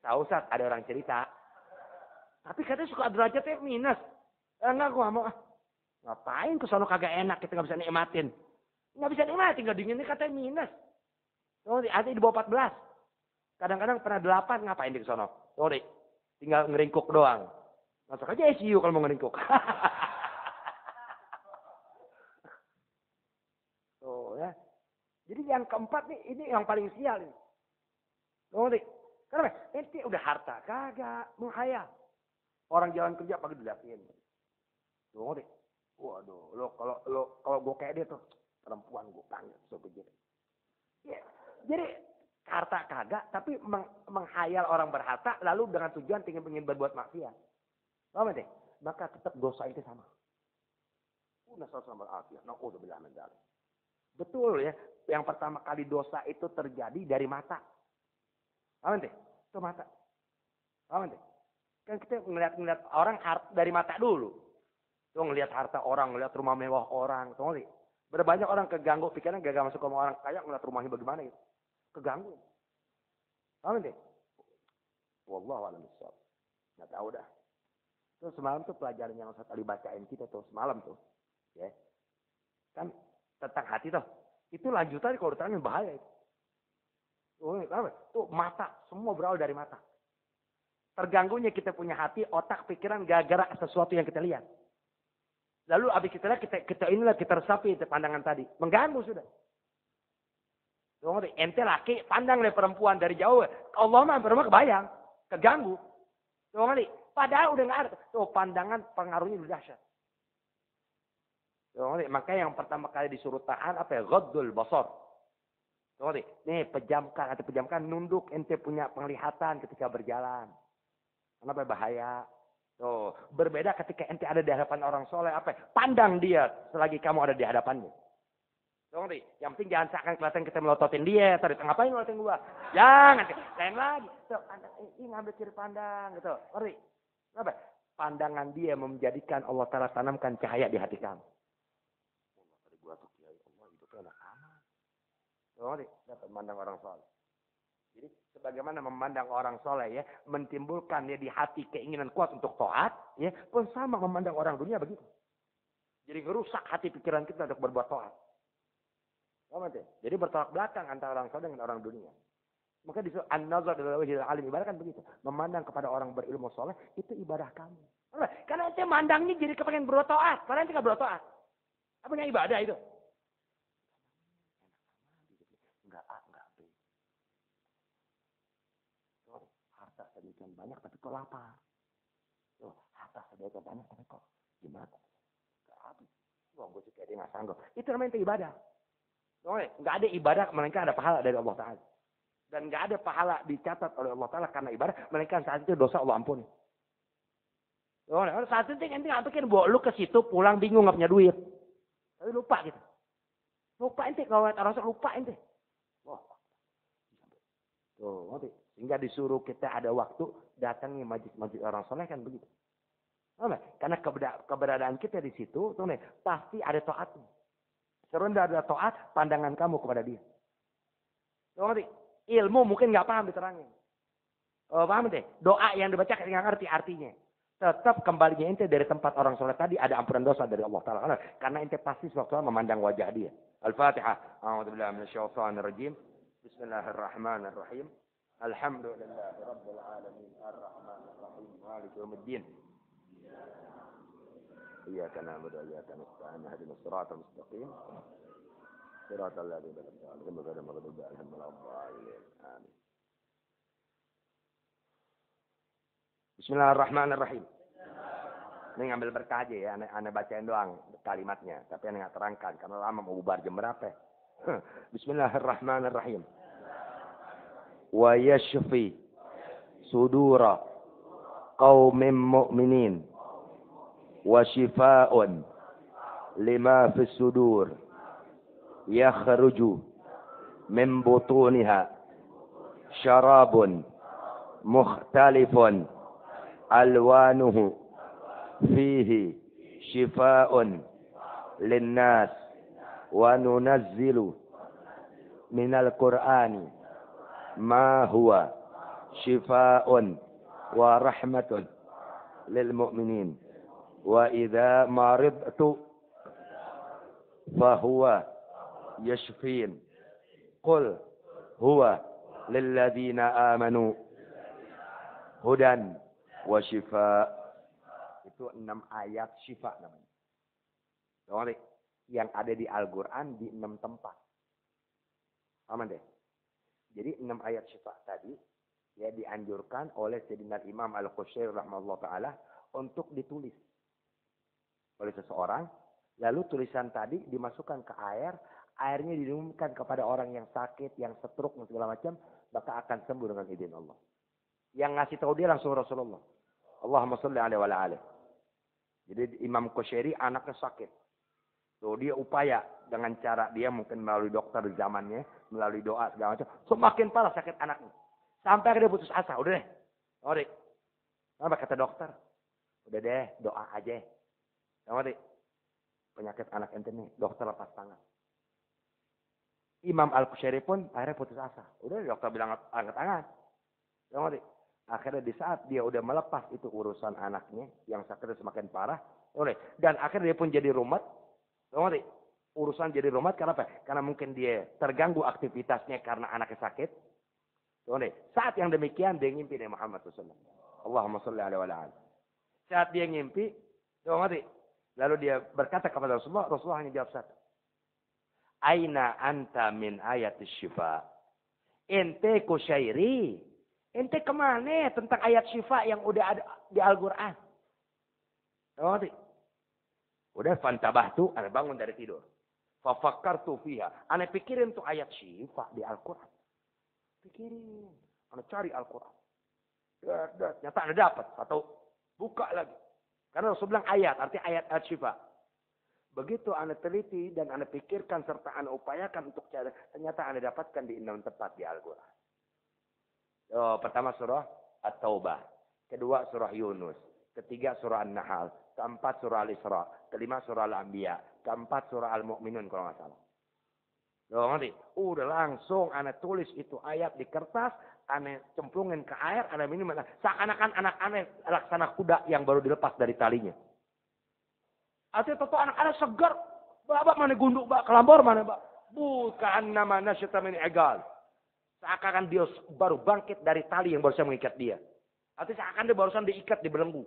Tahu Ustaz, ada orang cerita. Tapi katanya suka derajatnya minus. Enggak, gua mau. Ngapain ke sono kagak enak, kita nggak bisa nikmatin. Nggak bisa nikmatin, nggak dinginnya katanya minus. Oh, ada di bawah 14. Kadang-kadang pernah 8, ngapain di sono? Oh, tinggal ngeringkuk doang. Masuk aja ICU kalau mau ngeringkuk. Oh ya. Jadi yang keempat nih, ini yang paling sial nih. Oh, karena ente udah harta kagak menghayal. Orang jalan kerja pagi diliatin. Oh, waduh, kalau gue kayak dia tuh perempuan gue panggil so begitu. Ya, jadi harta kagak, tapi menghayal orang berharta, lalu dengan tujuan ingin berbuat maksiat. Paham deh? Maka tetap dosa itu sama. Nasal sama afiat. Nauzubillah min dzalik. Betul ya. Yang pertama kali dosa itu terjadi dari mata. Paham deh? Itu mata. Paham deh? Kan kita ngeliat orang dari mata dulu. Tuh ngeliat harta orang, ngeliat rumah mewah orang. Tuh ngeliat. Berbanyak orang keganggu, pikiran gagal masuk ke orang kaya, ngeliat rumahnya bagaimana gitu. Keganggu. Paham deh? Wallahu a'lam bishawab. Nggak tahu dah. Terus semalam tuh pelajaran yang Ustaz Ali bacain kita tuh semalam tuh. Ya. Kan tentang hati tuh. Itu lanjutan kalau ditanya bahaya itu. Oh, apa? Tuh mata, semua berawal dari mata. Terganggunya kita punya hati, otak, pikiran gara-gara sesuatu yang kita lihat. Lalu abis kita lihat, kita resapi pandangan tadi. Mengganggu sudah. Ente laki, pandang oleh perempuan dari jauh. Allah mah perempuan kebayang. Keganggu. Padahal udah nggak ada. Tuh pandangan pengaruhnya udah dahsyat. Makanya yang pertama kali disuruh tahan apa ya? Ghaddul basar. Nih pejamkan, nunduk. Ente punya penglihatan ketika berjalan. Kenapa bahaya? Tuh, berbeda ketika ente ada di hadapan orang soleh, apa? Pandang dia selagi kamu ada di hadapannya. Tuh, yang penting jangan seakan kelihatan kita melototin dia, tadi ngapain melototin gua? Jangan, lain lagi. Tuh, ini ngambil kiri pandang gitu. Ngerti? Kenapa? Pandangan dia menjadikan Allah Ta'ala tanamkan cahaya di hati kamu. Tadi gua tuh kiai Allah hidupnya enak amat. Tuh, dapat memandang orang soleh. Jadi sebagaimana memandang orang soleh ya, mentimbulkan ya di hati keinginan kuat untuk taat, ya pun sama memandang orang dunia begitu. Jadi ngerusak hati pikiran kita untuk berbuat taat. Jadi bertolak belakang antara orang soleh dengan orang dunia. Maka disuruh an-nazar ila wajhil alim, ibadah kan begitu. Memandang kepada orang berilmu soleh itu ibadah kamu. Karena ente mandangnya jadi kepengen berbuat taat, karena ente nggak berbuat taat. Apa yang ibadah itu? Harta sedemikian banyak tapi kok lapar. Harta sedemikian banyak tapi kok gimana? Gak habis. Gue sih kayak dia gak sanggup. Itu namanya ibadah. Gak ada ibadah melainkan ada pahala dari Allah Ta'ala. Dan gak ada pahala dicatat oleh Allah Ta'ala karena ibadah. Melainkan saat itu dosa Allah ampuni. Saat itu nanti gak pikir bawa lu ke situ pulang bingung gak punya duit. Tapi lupa gitu. Lupa ente kalau orang lupa ente. Tuh, ngerti? Sehingga disuruh kita ada waktu datangi majlis-majlis orang soleh kan begitu. Karena keberadaan kita di situ, tuh nih, pasti ada taatnya. Serendah ada taat, pandangan kamu kepada dia. Tuh, ngerti? Ilmu mungkin nggak paham diterangin. Paham deh? Doa yang dibaca nggak ngerti artinya. Tetap kembalinya ente dari tempat orang soleh tadi ada ampunan dosa dari Allah Ta'ala. Karena ente pasti sewaktu memandang wajah dia. Al-Fatihah. A'udzubillahi minasyaitonirrajim. Bismillahirrahmanirrahim. Alhamdulillahi rabbil alamin arrahmanirrahim maliki yaumiddin. Iyyaka na'budu wa iyyaka nasta'in ihdinas siratal mustaqim. Siratal ladzina an'amta 'alaihim ghairil maghdubi 'alaihim waladdallin. Amin. Bismillahirrahmanirrahim. Ini ngambil berkah aja ya, aneh bacain doang kalimatnya, tapi aneh nggak terangkan karena lama mau bubar jam berapa. Bismillahirrahmanirrahim. Wa yashfi sudura qaumin mu'minin wa shifaa'un lima fis sudur yakhruju min butuniha syarabun mukhtalifun alwanuhu fihi shifaa'un linnas Wa nunazzilu minal Qur'ani ma huwa shifaa'un wa rahmatun lil mu'minin. Wa idza maridtu fa huwa yashfin. Qul huwa lil ladzina amanu hudan wa shifa. Itu 6 ayat syifa namanya. Yang ada di Al-Quran di 6 tempat. Aman deh. Jadi 6 ayat syifa tadi ya dianjurkan oleh Sayyidina Imam Al-Qushairi rahimahullah taala untuk ditulis oleh seseorang. Lalu tulisan tadi dimasukkan ke air, airnya diminumkan kepada orang yang sakit, yang stroke dan segala macam, maka akan sembuh dengan izin Allah. Yang ngasih tahu dia langsung Rasulullah. Allahumma sholli alaihi wa ala alihi. Jadi Imam Qushairi anaknya sakit. Tuh dia upaya dengan cara dia mungkin melalui dokter di zamannya, melalui doa segala macam, semakin parah sakit anaknya. Sampai dia putus asa, udah deh. Ori. Apa kata dokter? Udah deh, doa aja. Ori. Penyakit anak ente nih, dokter lepas tangan. Imam Al-Qushairi pun akhirnya putus asa. Udah dokter bilang angkat tangan. Ori. Akhirnya di saat dia udah melepas itu urusan anaknya yang sakitnya semakin parah, oleh dan akhirnya dia pun jadi rumat. Urusan jadi rumat karena apa? Karena mungkin dia terganggu aktivitasnya karena anaknya sakit. Saat yang demikian dia ngimpi dari Muhammad SAW. Allahumma sholli alaihi wa ala. Saat dia ngimpi, lalu dia berkata kepada Rasulullah, Rasulullah hanya jawab satu. Aina anta min ayatis syifa. Ente Qushairi. Ente kemana tentang ayat syifa yang udah ada di Al-Quran? Udah fantabahtu, ana bangun dari tidur. Fafakkartu fiha. Ana pikirin tuh ayat syifa di Al-Quran. Pikirin. Ana cari Al-Quran. Nyata ana dapat. Atau buka lagi. Karena Rasul bilang ayat. Artinya ayat syifa. Begitu ana teliti dan ana pikirkan serta ana upayakan untuk cari. Ternyata ana dapatkan di 6 tempat di Al-Quran. Pertama surah At-Taubah. Kedua surah Yunus. Ketiga surah An-Nahl. Keempat surah Al-Isra. Kelima surah Al-Anbiya. Keempat surah Al-Mu'minun kalau nggak salah. Ngerti? Udah langsung ana tulis itu ayat di kertas. Ana cemplungin ke air. Ana minum. Seakan-akan anak-anak laksana kuda yang baru dilepas dari talinya. Artinya tentu anak-anak segar. Bapak mana gunduk, Pak? Kelambor mana, Pak? Bukan nama nasyata min egal. Seakan-akan dia baru bangkit dari tali yang barusan mengikat dia. Artinya seakan dia barusan diikat di belenggu.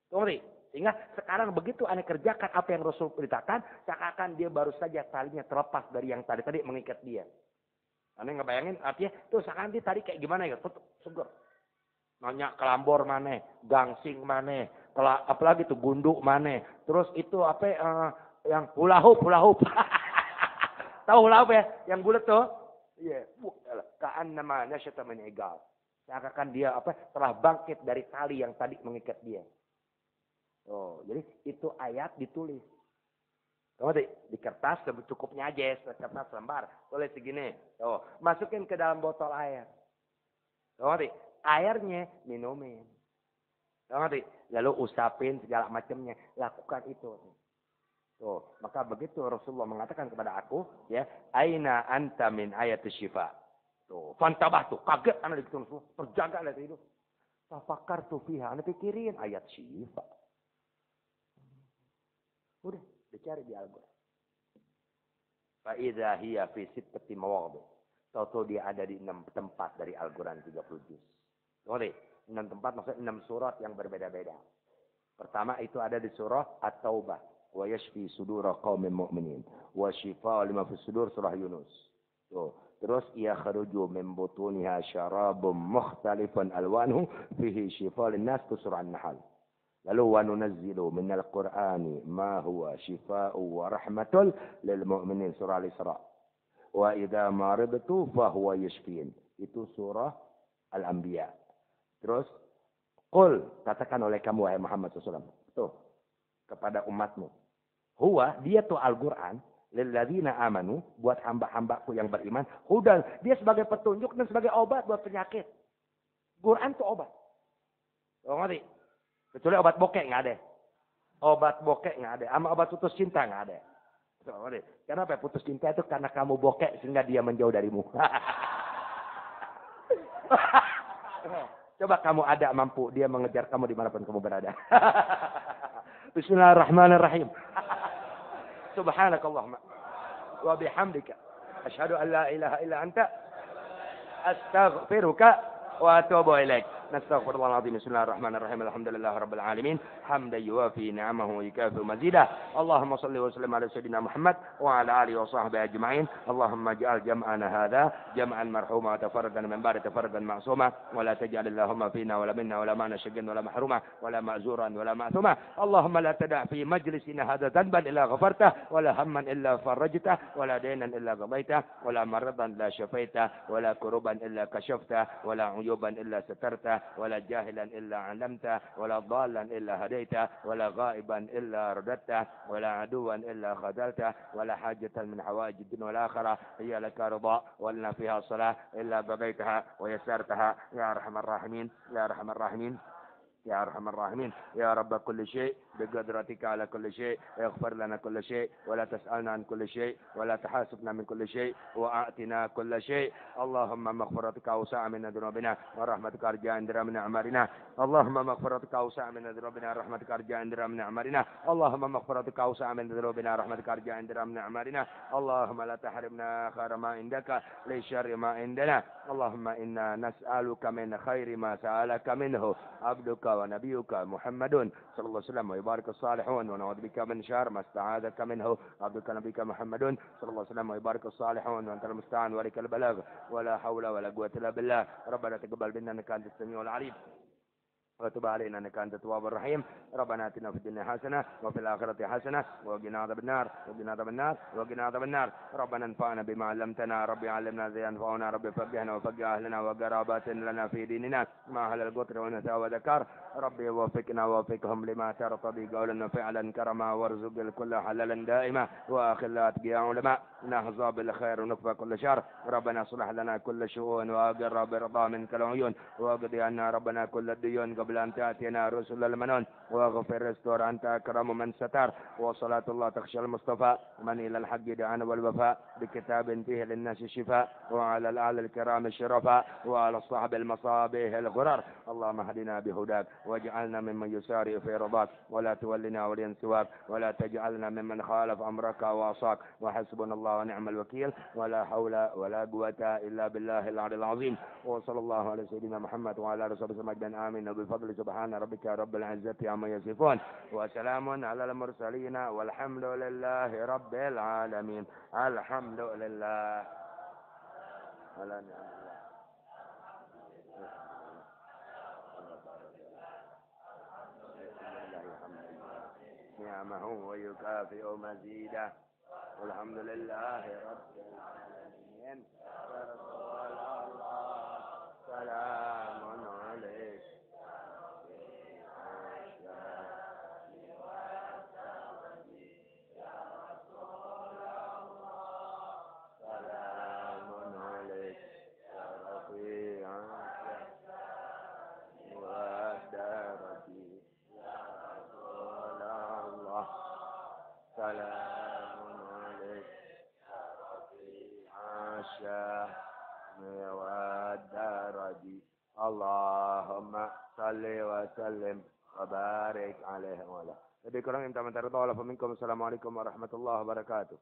Ngerti? Sehingga sekarang begitu anda kerjakan apa yang Rasul perintahkan, seakan dia baru saja talinya terlepas dari yang tadi mengikat dia. Anda ngebayangin artinya, tuh seakan dia tadi kayak gimana ya? Seger. Nanya kelambor mana, gangsing mana, apalagi tuh gunduk mana. Terus itu apa yang hula hoop. Tahu hula hoop ya? Yang bulat tuh? Iya. Kaan namanya syaitan menegal. Seakan dia telah bangkit dari tali yang tadi mengikat dia. Jadi itu ayat ditulis. Di kertas cukupnya aja, kertas lembar. Tulis segini. Masukin ke dalam botol air. Airnya minumin. Lalu usapin segala macamnya. Lakukan itu. Maka begitu Rasulullah mengatakan kepada aku, ya, aina anta min ayatis syifa. Fantabah tuh, kaget anak gitu Rasulullah. Terjaga dari itu. Fafakartu fiha, anak pikirin ayat syifa. Udah, dicari di Al-Quran. Fa'idha hiya fi sittati mawadhi. Tahu dia ada di 6 tempat dari Al-Quran 30 juz. 6 tempat maksudnya 6 surat yang berbeda-beda. Pertama itu ada di surah At-Taubah. Wa yashfi sudura qaumin mu'minin. Wa shifa lima fi sudur surah Yunus. Terus yakhruju min butuniha syarabun mukhtalifun alwanuhu fihi shifa linnas surah An-Nahl. Lalu wa nunazzilu minal Qur'ani ma huwa shifaa'u wa rahmatul lil mu'minin surah Al-Isra. Wa idza maridtu fa huwa yashfin. Itu surah Al-Anbiya. Terus qul katakan oleh kamu wahai Muhammad SAW. Tuh kepada umatmu. Huwa dia tuh Al-Qur'an lil ladzina amanu buat hamba-hambaku yang beriman. Hudan dia sebagai petunjuk dan sebagai obat buat penyakit. Quran tuh obat. Ngerti? Kecuali obat bokek nggak ada. Obat bokek nggak ada. Sama obat putus cinta nggak ada. Kenapa putus cinta itu? Karena kamu bokek sehingga dia menjauh darimu. Coba kamu ada mampu, dia mengejar kamu dimanapun kamu berada. Bismillahirrahmanirrahim. Subhanakallahumma wa bihamdika asyhadu an la ilaha illa anta astaghfiruka wa atubu ilaik. Nastaghfirullah alazim. Bismillahirrahmanirrahim. Alhamdulillahirabbil alamin. Hamdan yuwafi ni'amahu wa yukafi mazidah. Allahumma shalli wa sallim ala sayyidina Muhammad wa ala alihi wa sahbihi ajma'in. Allahumma ij'al jam'ana hadha jam'an marhuma wa tafarraqana min ba'di tafarraqan ma'suma wa la taj'al Allahumma fina wa la minna wa la ma'na shaqyan wa la mahruma wa la ma'zuran wa la ma'thuma. Allahumma la tada' fi majlisina hadha dhanban illa ghafartah wa la hamman illa farajtah wa la daynan illa qadaitah wa la maradan la shafaitah wa la kuruban illa kashafta wa la uyuban illa satarta ولا جاهلا إلا علمته ولا ضالا إلا هديته ولا غائبا إلا رددته ولا عدوا إلا خذلته ولا حاجة من حوائج الدنيا والآخرة هي لك رضا ولنا فيها صلاة إلا بغيتها ويسرتها يا أرحم الراحمين يا أرحم الراحمين يا أرحم الراحمين يا رب كل شيء بقدرتك على كل شيء اغفر لنا كل شيء ولا تسألنا عن كل شيء ولا تحاسبنا من كل شيء وأعطنا كل شيء. اللهم مغفرتك أوسع من ذنوبنا ورحمتك أرجى عندنا من أعمارنا. اللهم مغفرتك أوسع من ذنوبنا ورحمتك أرجى عندنا من أعمارنا. اللهم مغفرتك أوسع من ذنوبنا ورحمتك أرجى عندنا من أعمارنا. اللهم لا تحرمنا خير ما عندك لشر ما عندنا. اللهم إنا نسألك من خير ما سألك منه عبدك ونبيك محمد صلى الله عليه وسلم ويبارك الصالحون ونعوذ بك من شر ما استعاذك منه عبدك نبيك محمد صلى الله عليه وسلم ويبارك الصالحون وانت المستعان ولك البلاغ ولا حول ولا قوة الا بالله. ربنا تقبل منا انك انت السميع العليم وتب علينا انك انت التواب الرحيم. ربنا اتنا في الدنيا حسنه وفي الاخره حسنه وقنا عذاب النار وقنا عذاب النار وقنا عذاب النار. ربنا انفعنا بما علمتنا. ربي علمنا زي ينفعنا. ربي فقهنا وفقه اهلنا وقرابات لنا في ديننا مع اهل القطر والنساء وذكر. ربي وفقنا ووفقهم لما ترتضي قولا وفعلا كرما وارزق الكل حلالا دائما واخر اتقياء علماء نحظى بالخير ونكفى كل شر. ربنا اصلح لنا كل شؤون واقر برضا منك العيون واقضي عنا ربنا كل الديون قبل أن تأتينا رسل المنون واغفر استر أنت أكرم من ستر. وصلاة الله تخشى المصطفى من إلى الحق دعانا والوفاء بكتاب فيه للناس الشفاء وعلى الآل الكرام الشرفاء وعلى الصحب المصابيح الغرر. اللهم اهدنا بهداك واجعلنا ممن يسارع في رضاك ولا تولنا وليا سواك ولا تجعلنا ممن خالف أمرك وعصاك. وحسبنا الله ونعم الوكيل ولا حول ولا قوة إلا بالله العلي العظيم. وصلى الله على سيدنا محمد وعلى آله وصحبه أجمعين آمين. بفضل سبحان ربك رب العزة عما يصفون وسلام على المرسلين والحمد لله رب العالمين. الحمد لله على نعمه ويكافئ مزيده. والحمد لله رب العالمين. سلام عليك سلام عليك يا رفيع الشأن والدرج. اللهم صل وسلم وبارك عليه وعلى. Lebih kurang minta minta Allah. Assalamualaikum warahmatullahi wabarakatuh.